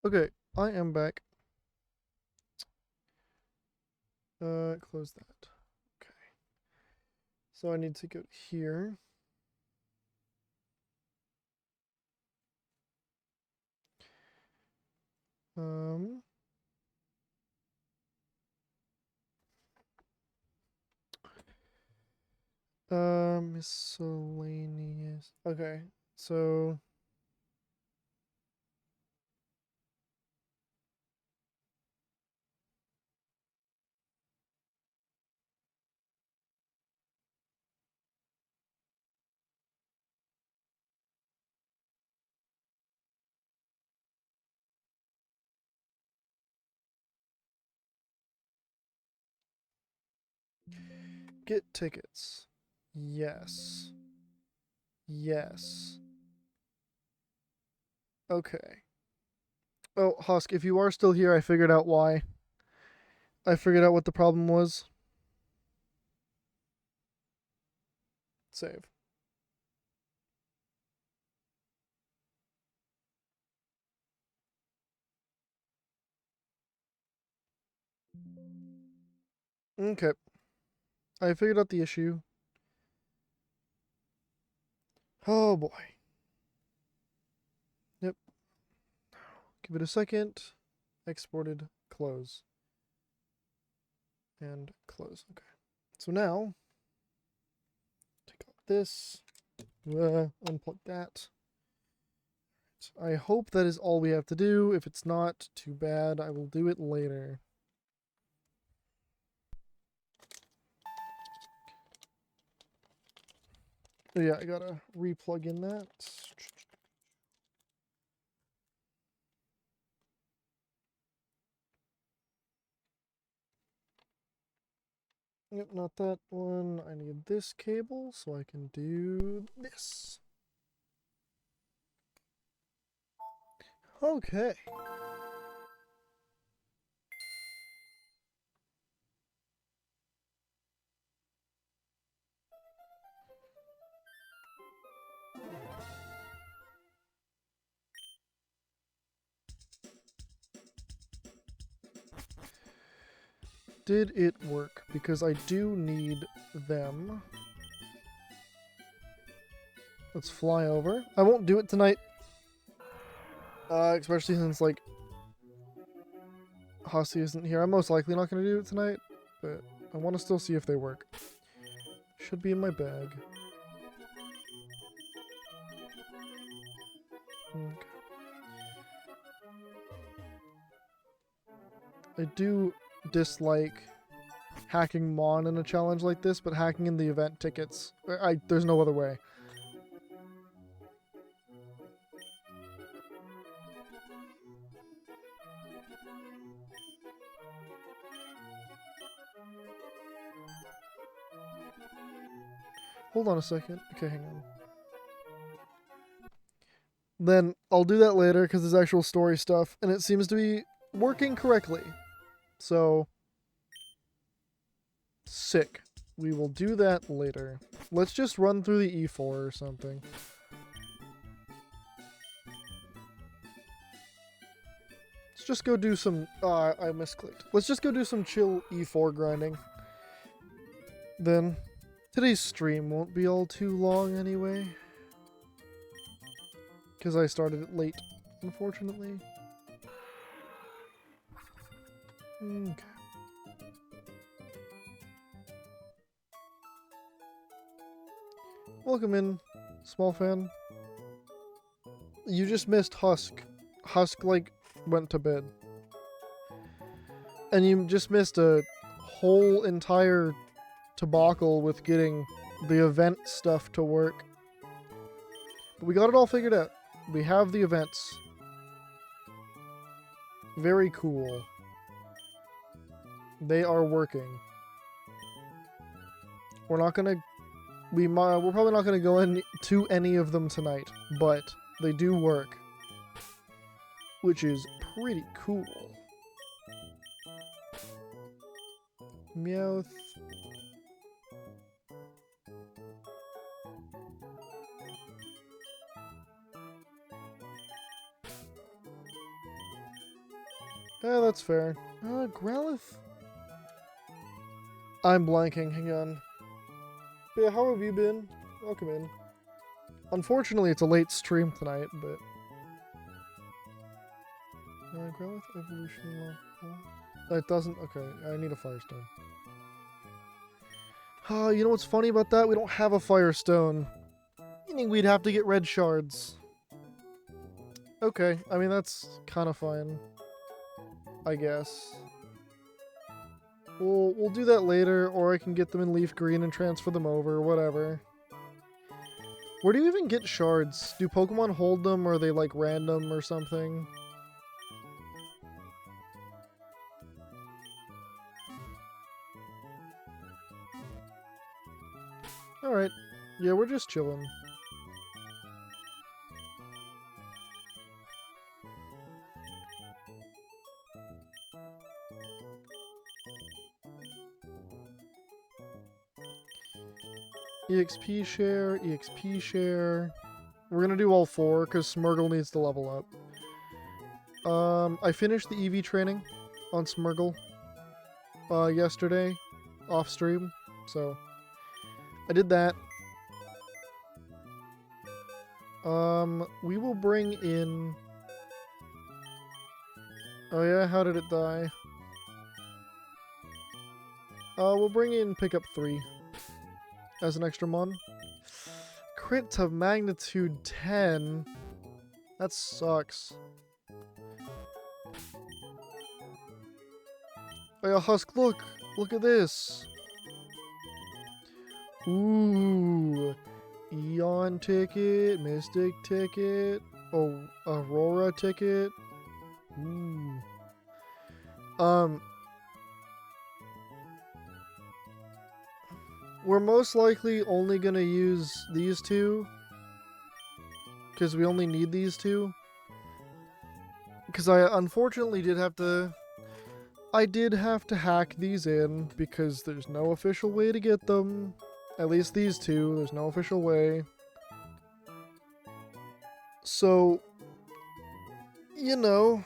Okay, I am back. Close that. Okay. So I need to go here. Miscellaneous. Okay, so get tickets. Yes. Yes. Okay. Oh, Husk, if you are still here, I figured out why. I figured out what the problem was. Save. Okay. I figured out the issue. Oh boy. Yep. Give it a second. Exported. Close. And close. Okay. So now, take out this. Unplug that. I hope that is all we have to do. If it's not, too bad. I will do it later. Oh, yeah, I gotta replug in that. Yep, not that one. I need this cable so I can do this. Okay. Did it work? Because I do need them. Let's fly over. I won't do it tonight. Especially since, like, Hossie isn't here. I'm most likely not going to do it tonight. But I want to still see if they work. Should be in my bag. Okay. I do dislike hacking Mon in a challenge like this, but hacking in the event tickets, there's no other way. Hold on a second. Okay, hang on. Then I'll do that later because there's actual story stuff, and it seems to be working correctly. So, sick. We will do that later. Let's just run through the E4 or something. Let's just go do some... I misclicked. Let's just go do some chill E4 grinding. Then, today's stream won't be all too long anyway. Because I started it late, unfortunately. Okay. Welcome in, small fan. You just missed Husk. Husk, like, went to bed. And you just missed a whole entire debacle with getting the event stuff to work. But we got it all figured out. We have the events. Very cool. They are working. We're not gonna... we're probably not gonna go into any of them tonight, but they do work. Which is pretty cool. Meowth. Yeah, that's fair. Growlithe? I'm blanking, hang on. But yeah, how have you been? Welcome in. Unfortunately, it's a late stream tonight, but... Growlithe evolution level... That doesn't... Okay, I need a Firestone. You know what's funny about that? We don't have a Firestone. Meaning we'd have to get red shards. Okay, I mean, that's kind of fine. I guess. We'll do that later, or I can get them in leaf green and transfer them over, whatever. Where do you even get shards? Do Pokemon hold them, or are they like random or something? Alright. Yeah, we're just chilling. EXP share, EXP share. We're gonna do all four, because Smeargle needs to level up. I finished the EV training on Smeargle yesterday, off stream, so I did that. We will bring in... Oh yeah, how did it die? We'll bring in Pickup 3 as an extra mon. Crit to magnitude 10? That sucks. Oh yeah, Husk, look! Look at this! Ooh! Eon ticket, Mystic ticket, oh, Aurora ticket. Ooh. We're most likely only gonna use these two, because we only need these two. Because I unfortunately did have to... I did have to hack these in, because there's no official way to get them. At least these two, there's no official way. So, you know,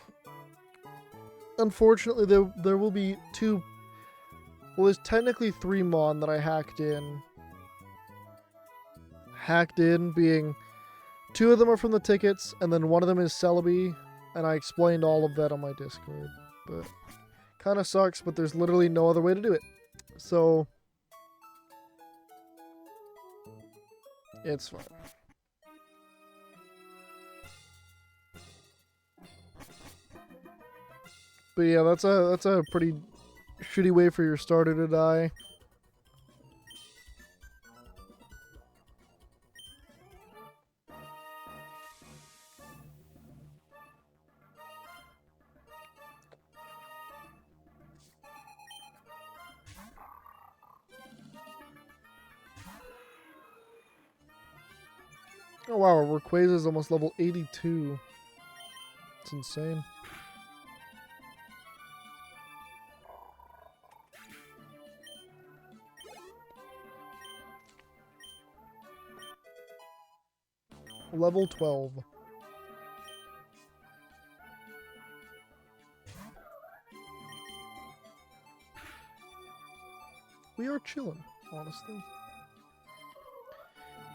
unfortunately there will be two... Well, there's technically 3 mon that I hacked in. Hacked in being... 2 of them are from the tickets, and then 1 of them is Celebi, and I explained all of that on my Discord. But, kind of sucks, but there's literally no other way to do it. So... It's fine. But yeah, that's a pretty shitty way for your starter to die. Oh wow, Rayquaza is almost level 82. It's insane. Level 12. We are chilling, honestly.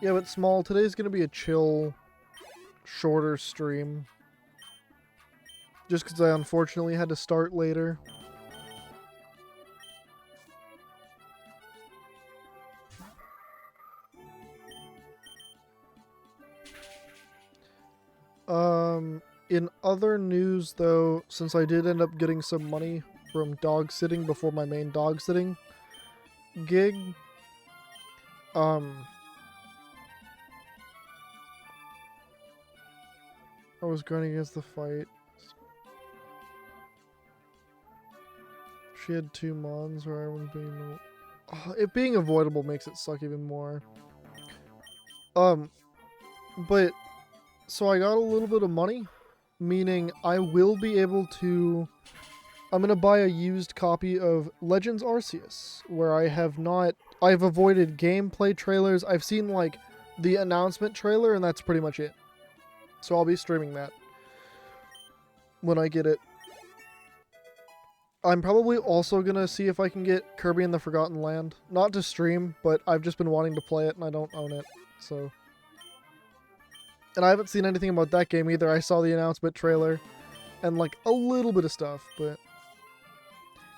Yeah, but small, today's gonna be a chill, shorter stream. Just because I unfortunately had to start later. In other news though, since I did end up getting some money from dog sitting before my main dog sitting gig, I was grinding against the fight. She had 2 mons where I was being... it being avoidable makes it suck even more. But... So I got a little bit of money, meaning I will be able to... I'm going to buy a used copy of Legends Arceus, where I have not... I've avoided gameplay trailers. I've seen, like, the announcement trailer, and that's pretty much it. So I'll be streaming that when I get it. I'm probably also gonna see if I can get Kirby and the Forgotten Land. Not to stream, but I've just been wanting to play it and I don't own it, so. And I haven't seen anything about that game either. I saw the announcement trailer and like a little bit of stuff, but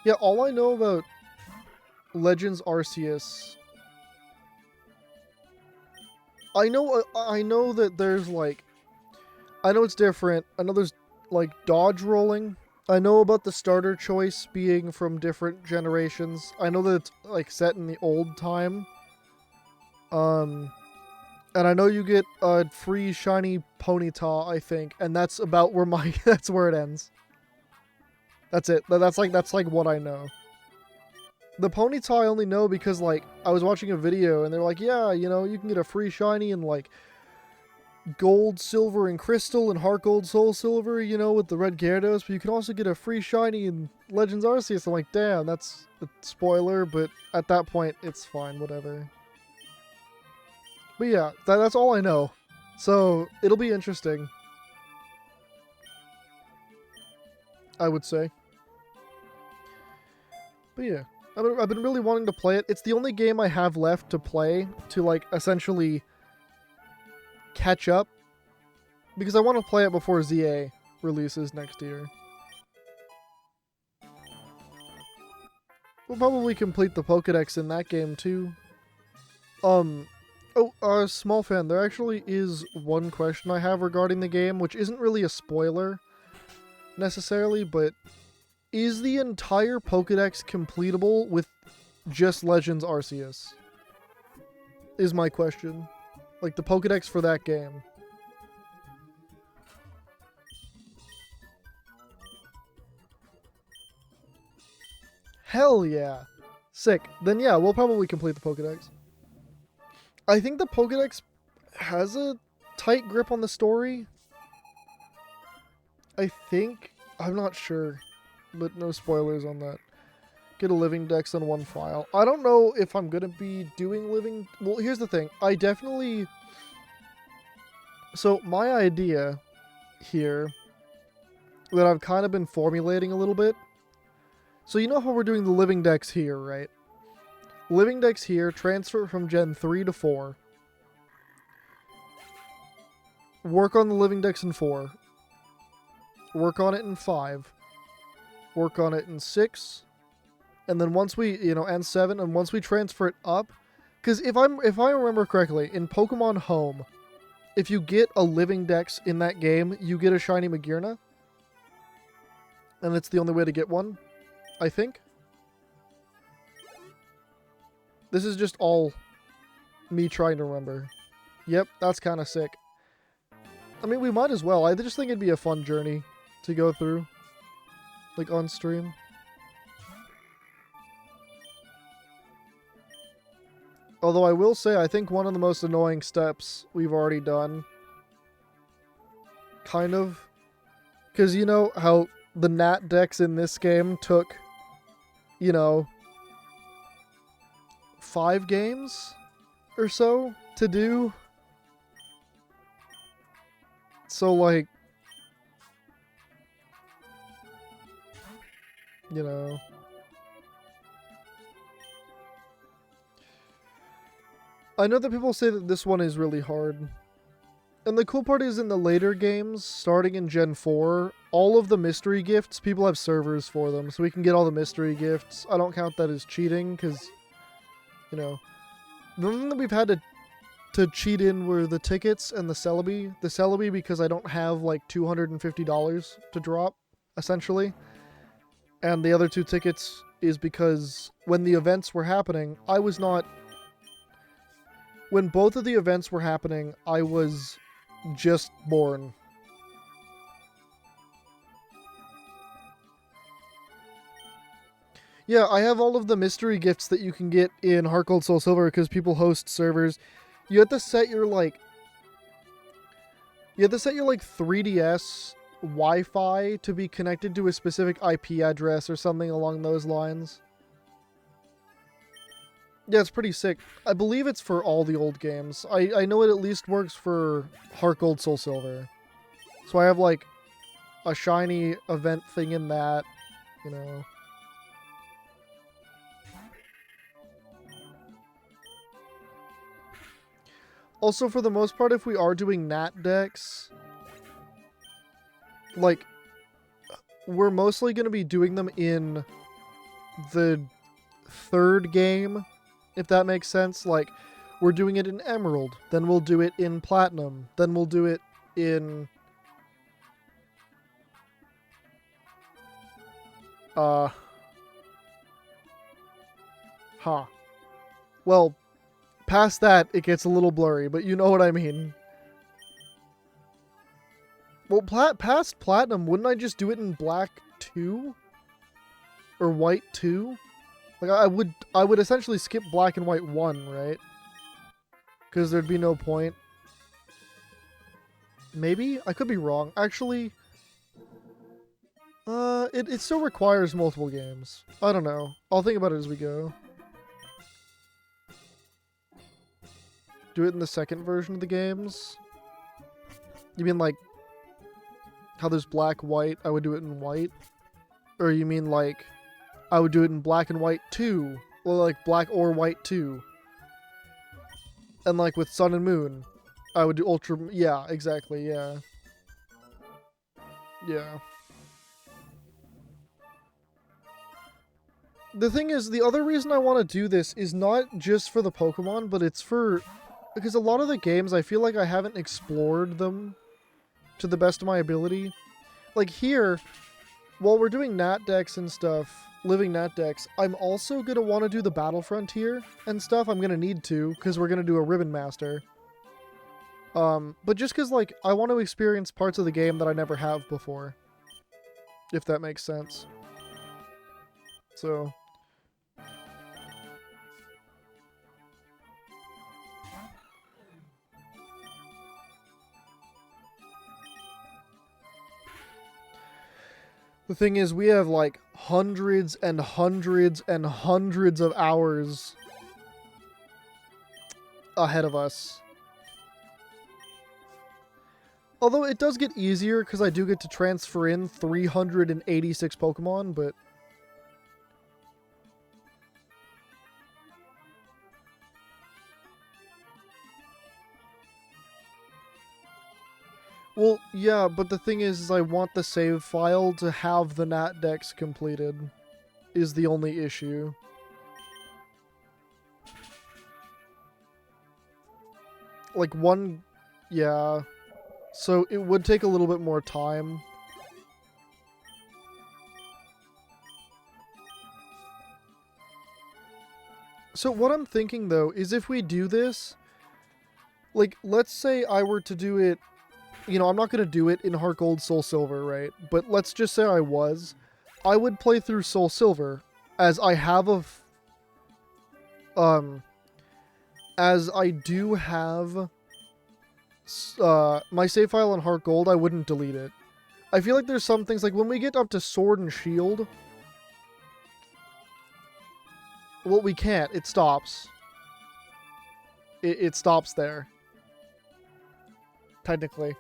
yeah, all I know about Legends Arceus, I know that there's like, I know it's different. I know there's like dodge rolling. I know about the starter choice being from different generations. I know that it's like set in the old time. And I know you get a free shiny Ponyta, I think, and that's about where that's where it ends. That's it. That's like what I know. The Ponyta I only know because like I was watching a video and they're like, yeah, you know, you can get a free shiny in like gold, silver, and crystal, and heart gold, soul silver, you know, with the red Gyarados, but you can also get a free shiny in Legends Arceus. I'm like, damn, that's a spoiler, but at that point, it's fine, whatever. But yeah, that's all I know. So, it'll be interesting. I would say. But yeah, I've been really wanting to play it. It's the only game I have left to play to, like, essentially catch up. Because I want to play it before ZA releases next year. We'll probably complete the Pokédex in that game, too. Small fan, there actually is one question I have regarding the game, which isn't really a spoiler, necessarily, but is the entire Pokédex completable with just Legends Arceus? Is my question. Like, the Pokédex for that game. Hell yeah. Sick. Then yeah, we'll probably complete the Pokédex. I think the Pokédex has a tight grip on the story. I think. I'm not sure. But no spoilers on that. Get a living dex on one file. I don't know if I'm going to be doing living... Well, here's the thing. I definitely... So, my idea here that I've kind of been formulating a little bit. So, you know how we're doing the living dex here, right? Living dex here, transfer from Gen 3 to 4. Work on the living dex in 4. Work on it in 5. Work on it in 6. And then once we, and 7, and once we transfer it up, because if I remember correctly, in Pokemon Home, if you get a living dex in that game, you get a shiny Magearna. And it's the only way to get one, I think. This is just all me trying to remember. Yep, that's kind of sick. I mean, we might as well. I just think it'd be a fun journey to go through. Like, on stream. Although I will say, I think one of the most annoying steps we've already done. Kind of. Because you know how the NAT DEX in this game took, 5 games or so to do. So, like, I know that people say that this one is really hard. And the cool part is in the later games, starting in Gen 4, all of the mystery gifts, people have servers for them, so we can get all the mystery gifts. I don't count that as cheating, because, the only thing that we've had to cheat in were the tickets and the Celebi. The Celebi because I don't have, like, $250 to drop, essentially. And the other 2 tickets is because when the events were happening, when both of the events were happening, I was just born. Yeah, I have all of the mystery gifts that you can get in Heart Gold Soul Silver because people host servers. You have to set your, 3DS Wi-Fi to be connected to a specific IP address or something along those lines. Yeah, it's pretty sick. I believe it's for all the old games. I know it at least works for Heart Gold Soul Silver. So I have, like, a shiny event thing in that, Also, for the most part, if we are doing NAT DEX, like, we're mostly going to be doing them in the third game, if that makes sense. Like, we're doing it in Emerald, then we'll do it in Platinum, then we'll do it in... Well, past that, it gets a little blurry, but you know what I mean. Well, past Platinum, wouldn't I just do it in Black 2? Or White 2? Like, I would essentially skip Black and White 1, right? Because there'd be no point. Maybe? I could be wrong. Actually, it still requires multiple games. I don't know. I'll think about it as we go. Do it in the second version of the games? You mean like how there's black, white, I would do it in white? Or you mean like I would do it in black and white 2? Or like black or white 2? And like with Sun and Moon, I would do Ultra... Yeah, exactly, yeah. Yeah. The thing is, the other reason I want to do this is not just for the Pokemon, but it's for... Because a lot of the games, I feel like I haven't explored them to the best of my ability. Like here, while we're doing NAT DEX and stuff, Living NAT DEX, I'm also going to want to do the Battle Frontier and stuff. I'm going to need to, because we're going to do a Ribbon Master. But just because, like, I want to experience parts of the game that I never have before. If that makes sense. So... The thing is, we have like hundreds and hundreds and hundreds of hours ahead of us. Although it does get easier because I do get to transfer in 386 Pokemon, but... Well, yeah, but the thing is I want the save file to have the NAT DEX completed, is the only issue. Like one... Yeah. So it would take a little bit more time. So what I'm thinking, though, is if we do this... Like, let's say I were to do it... You know, I'm not going to do it in Heart Gold, Soul Silver, right? But let's just say I was. I would play through Soul Silver, as I have as I do have my save file on Heart Gold, I wouldn't delete it. I feel like there's some things, like when we get up to Sword and Shield, well, we can't. It stops. It stops there. Technically.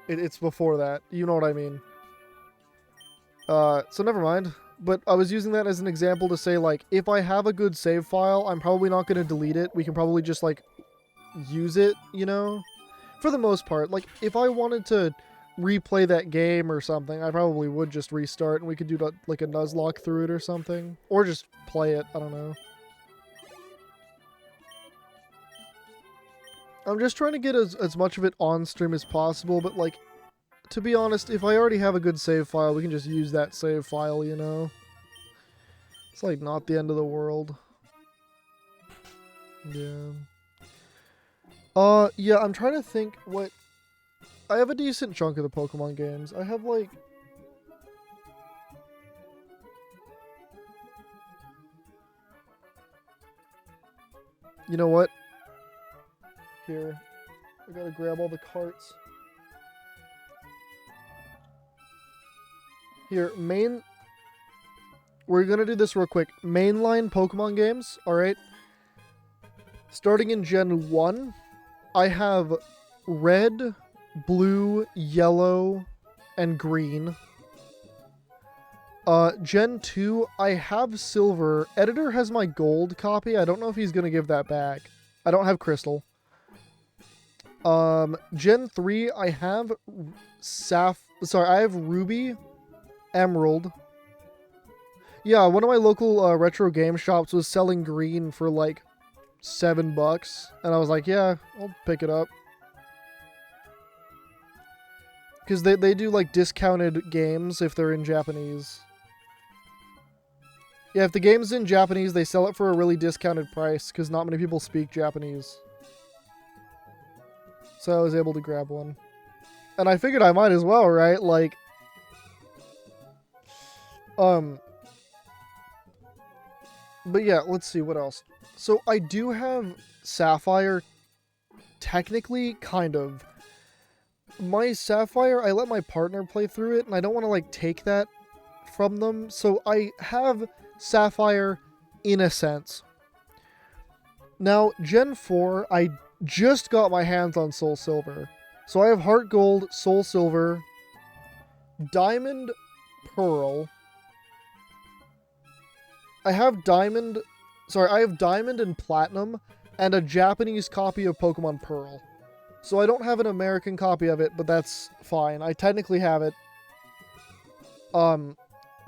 It's before that. You know what I mean. So never mind. But I was using that as an example to say, like, if I have a good save file, I'm probably not going to delete it. We can probably just, like, use it, you know? For the most part. Like, if I wanted to replay that game or something, I probably would just restart and we could do, like, a Nuzlocke through it or something. Or just play it. I don't know. I'm just trying to get as much of it on stream as possible, but, like, to be honest, if I already have a good save file, we can just use that save file, you know? It's, like, not the end of the world. Yeah. Yeah, I'm trying to think what... I have a decent chunk of the Pokemon games. I have, like... You know what? Here. I gotta grab all the carts. Here, we're gonna do this real quick. Mainline Pokemon games, alright? Starting in Gen 1, I have Red, Blue, Yellow, and Green. Gen 2, I have Silver. Editor has my Gold copy. I don't know if he's gonna give that back. I don't have Crystal. Gen 3, I have I have Ruby, Emerald. Yeah, one of my local retro game shops was selling green for like $7, and I was like, yeah, I'll pick it up. Because they do like discounted games if they're in Japanese. Yeah, if the game's in Japanese, they sell it for a really discounted price because not many people speak Japanese. So I was able to grab one. And I figured I might as well, right? Like, but yeah, let's see what else. So I do have Sapphire, technically, kind of. My Sapphire, I let my partner play through it, and I don't want to like take that from them. So I have Sapphire in a sense. Now, Gen 4, I just got my hands on Soul Silver. So I have Heart Gold, Soul Silver, Diamond, Pearl. I have Diamond and Platinum, and a Japanese copy of Pokemon Pearl. So I don't have an American copy of it, but that's fine. I technically have it.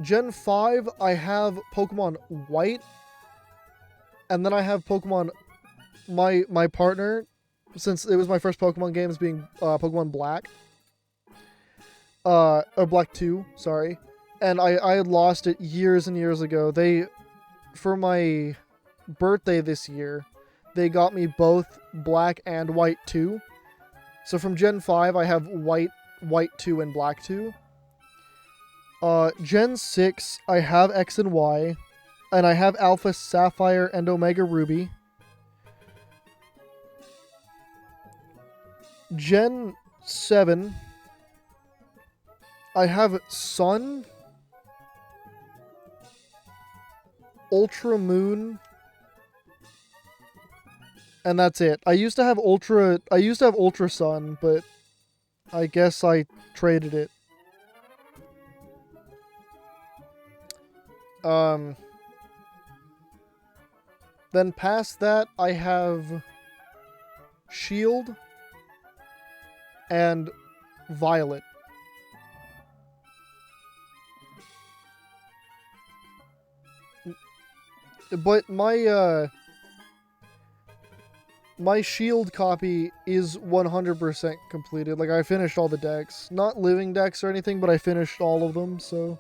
Gen 5, I have Pokemon White, and then I have Pokemon... My partner, since it was my first Pokemon games, being Pokemon Black. Or Black 2, sorry. And I had lost it years and years ago. For my birthday this year, they got me both Black and White 2. So from Gen 5, I have White 2, and Black 2. Gen 6, I have X and Y, and I have Alpha Sapphire and Omega Ruby. Gen 7, I have Sun, Ultra Moon, and that's it. I used to have Ultra Sun, but I guess I traded it. Then past that, I have Shield and Violet. But my Shield copy is 100% completed. Like, I finished all the decks. Not living decks or anything, but I finished all of them, so...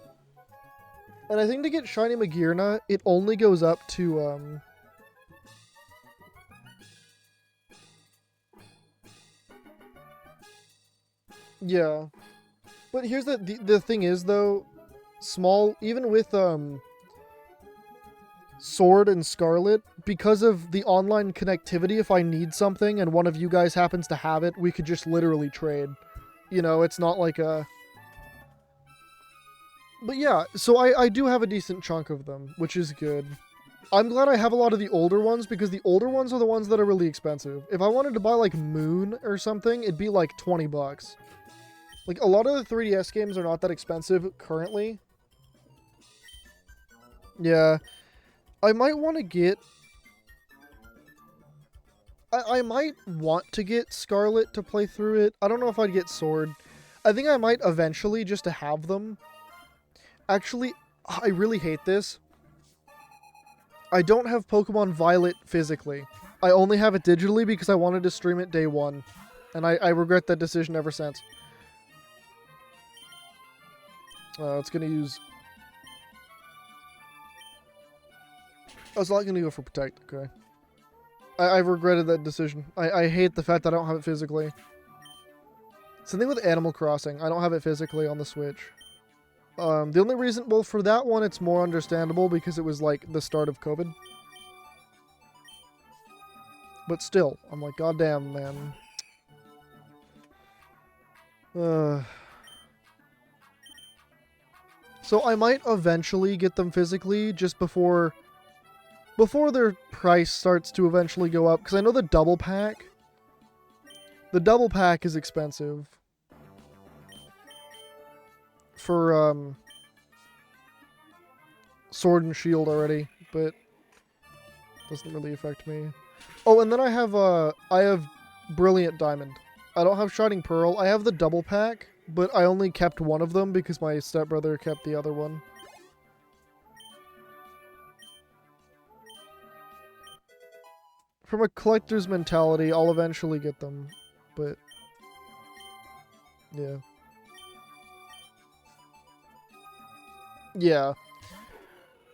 And I think to get Shiny Magearna, it only goes up to, yeah. But here's the thing is, though, even with, Sword and Scarlet, because of the online connectivity, if I need something and one of you guys happens to have it, we could just literally trade. You know, it's not like a... But yeah, so I do have a decent chunk of them, which is good. I'm glad I have a lot of the older ones, because the older ones are the ones that are really expensive. If I wanted to buy, like, Moon or something, it'd be like $20. Like, a lot of the 3DS games are not that expensive currently. Yeah. I might want to get... I might want to get Scarlet to play through it. I don't know if I'd get Sword. I think I might eventually, just to have them. Actually, I really hate this. I don't have Pokemon Violet physically. I only have it digitally because I wanted to stream it day one. And I regret that decision ever since. It's going to use... I was not going to go for Protect, okay. I've regretted that decision. I hate the fact that I don't have it physically. Same thing with Animal Crossing. I don't have it physically on the Switch. The only reason... Well, for that one, it's more understandable because it was, like, the start of COVID. But still, I'm like, goddamn, man. So I might eventually get them physically, just before their price starts to eventually go up, because I know the double pack is expensive for Sword and Shield already, but doesn't really affect me. Oh, and then I have Brilliant Diamond. I don't have Shining Pearl. I have the double pack, but I only kept one of them because my stepbrother kept the other one. From a collector's mentality, I'll eventually get them, but yeah. Yeah.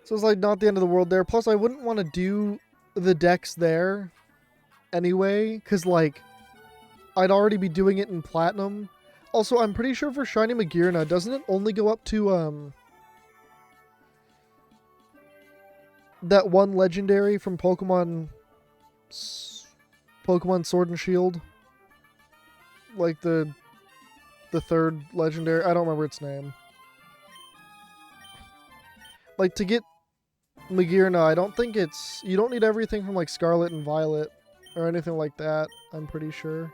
So it's like not the end of the world there. Plus, I wouldn't want to do the decks there anyway, because like I'd already be doing it in Platinum. Also, I'm pretty sure for Shiny Magearna, doesn't it only go up to that one legendary from Pokemon Sword and Shield? Like the third legendary, I don't remember its name. Like to get Magearna, I don't think you don't need everything from like Scarlet and Violet or anything like that, I'm pretty sure.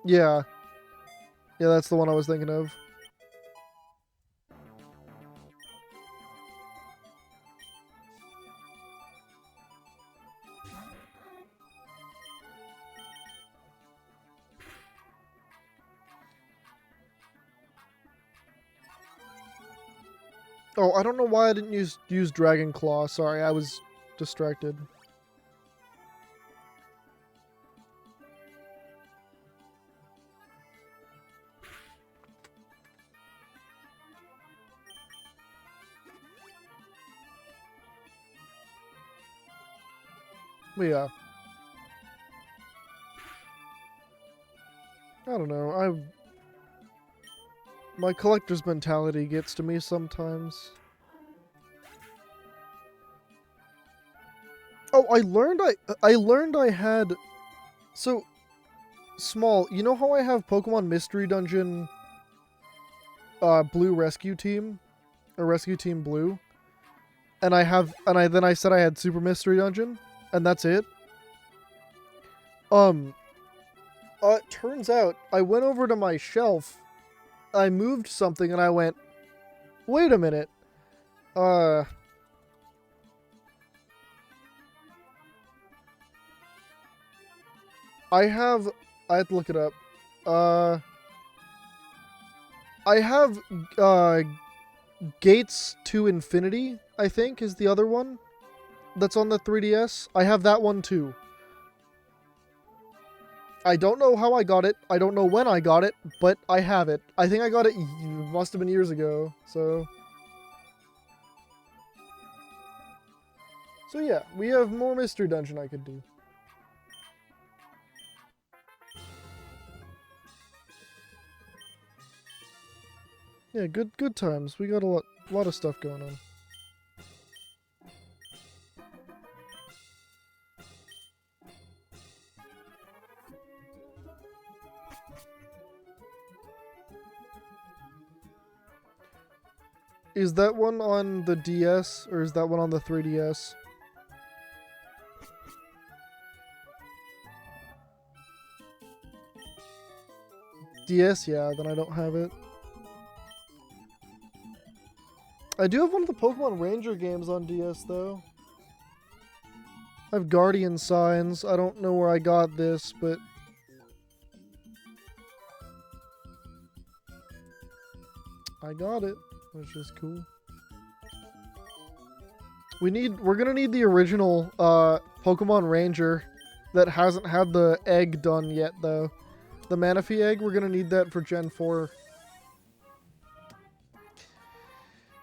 Yeah. Yeah, that's the one I was thinking of. Oh, I don't know why I didn't use Dragon Claw. Sorry, I was distracted. But yeah. I don't know. My collector's mentality gets to me sometimes. Oh, I learned I had so small. You know how I have Pokemon Mystery Dungeon Blue Rescue Team or Rescue Team Blue? And then I said I had Super Mystery Dungeon and that's it. It turns out I went over to my shelf, I moved something and I went, "Wait a minute. I have to look it up. I have Gates to Infinity, I think, is the other one that's on the 3DS. I have that one too. I don't know how I got it. I don't know when I got it, but I have it. I think I got it must have been years ago. So yeah, we have more Mystery Dungeon I could do. Yeah, good times. We got a lot of stuff going on. Is that one on the DS or is that one on the 3DS? DS, yeah, then I don't have it. I do have one of the Pokemon Ranger games on DS, though. I have Guardian Signs. I don't know where I got this, but... I got it, which is cool. We're gonna need the original Pokemon Ranger that hasn't had the egg done yet, though. The Manaphy egg, we're gonna need that for Gen 4.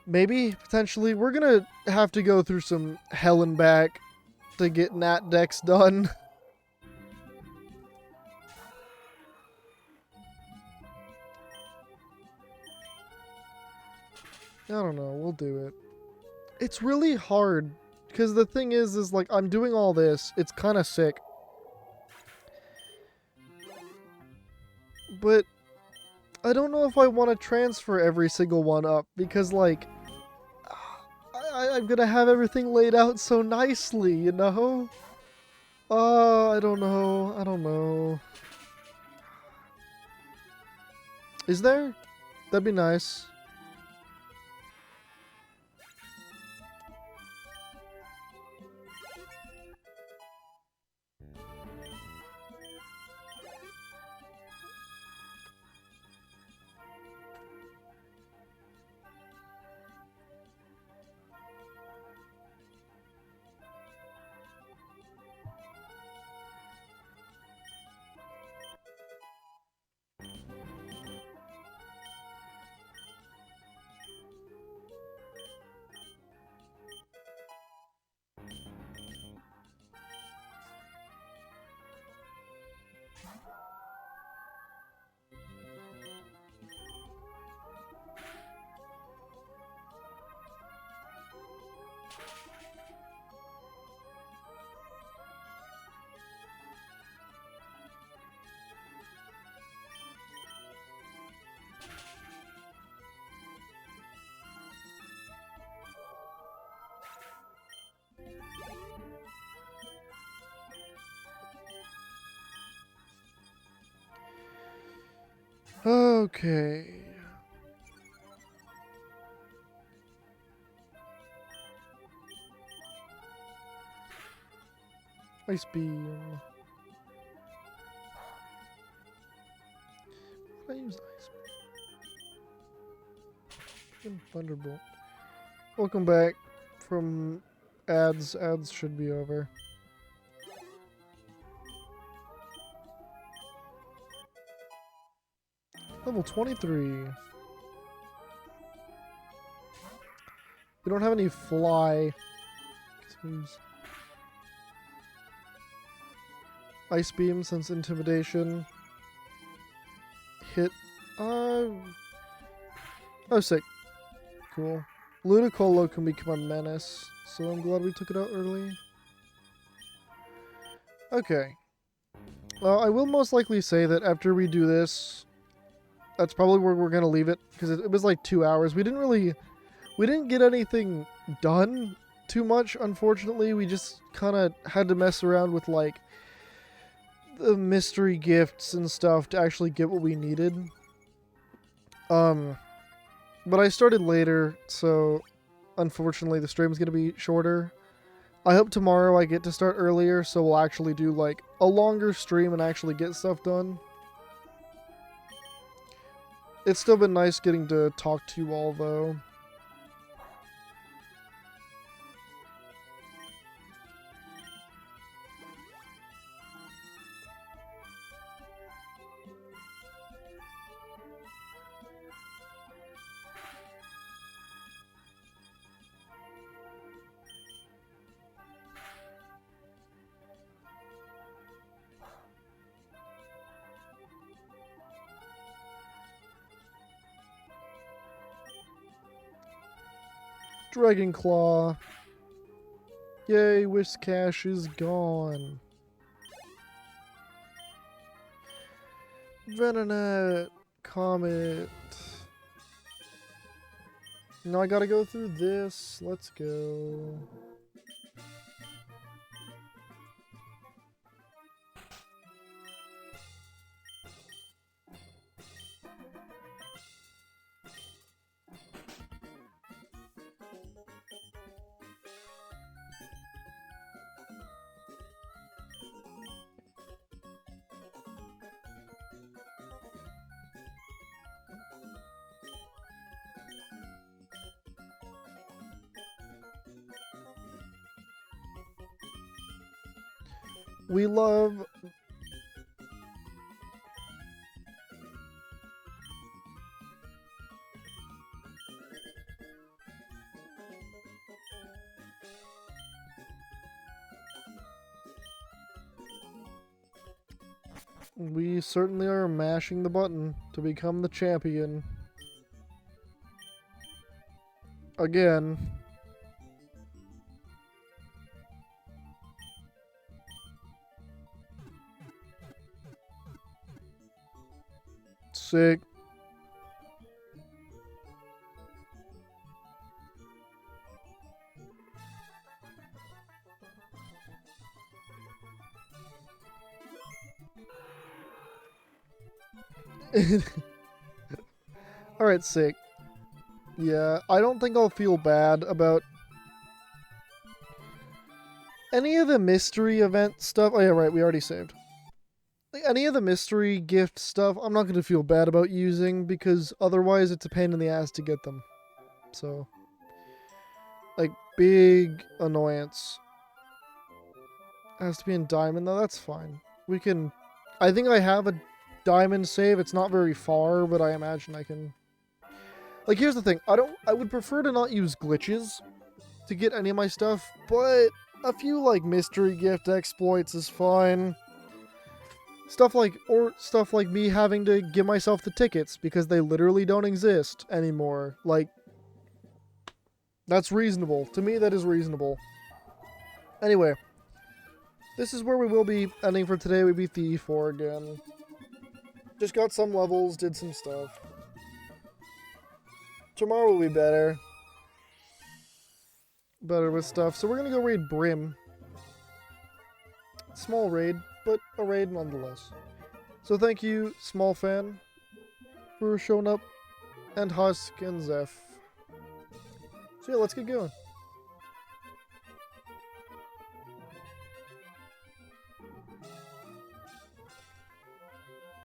Maybe, potentially. We're gonna have to go through some hell and back to get NAT DEX done. I don't know, we'll do it. It's really hard, because the thing is like, I'm doing all this, it's kind of sick. But I don't know if I want to transfer every single one up, because, like, I'm gonna have everything laid out so nicely, you know? I don't know. Is there? That'd be nice. Okay. Ice beam. I use ice beam. Thunderbolt. Welcome back from ads. Ads should be over. Level 23. We don't have any fly. Ice beam since intimidation. Hit. Oh, sick. Cool. Ludicolo can become a menace, so I'm glad we took it out early. Okay. Well, I will most likely say that after we do this, that's probably where we're gonna leave it, because it was like 2 hours. We didn't get anything done too much, unfortunately. We just kind of had to mess around with like the mystery gifts and stuff to actually get what we needed. But I started later, so unfortunately the stream's gonna be shorter. I hope tomorrow I get to start earlier, so we'll actually do like a longer stream and actually get stuff done. It's still been nice getting to talk to you all, though. Dragon Claw. Yay, Whiscash is gone. Venonat. Comet. Now I gotta go through this. Let's go. We love... We certainly are mashing the button to become the champion. Again. Sick. Alright, sick. Yeah, I don't think I'll feel bad about any of the mystery event stuff. Oh yeah, right, we already saved. Like, any of the mystery gift stuff, I'm not going to feel bad about using, because otherwise it's a pain in the ass to get them. So, like, big annoyance. Has to be in diamond, though, that's fine. We can... I think I have a diamond save. It's not very far, but I imagine I can... Like, here's the thing. I would prefer to not use glitches to get any of my stuff, but a few, like, mystery gift exploits is fine. Stuff like me having to give myself the tickets because they literally don't exist anymore. Like, that's reasonable. To me, that is reasonable. Anyway, this is where we will be ending for today. We beat the E4 again. Just got some levels, did some stuff. Tomorrow will be better. Better with stuff. So we're gonna go raid Brim. Small raid, but a raid nonetheless. So thank you, small fan, for showing up, and Husk and Zeph. So yeah, let's get going.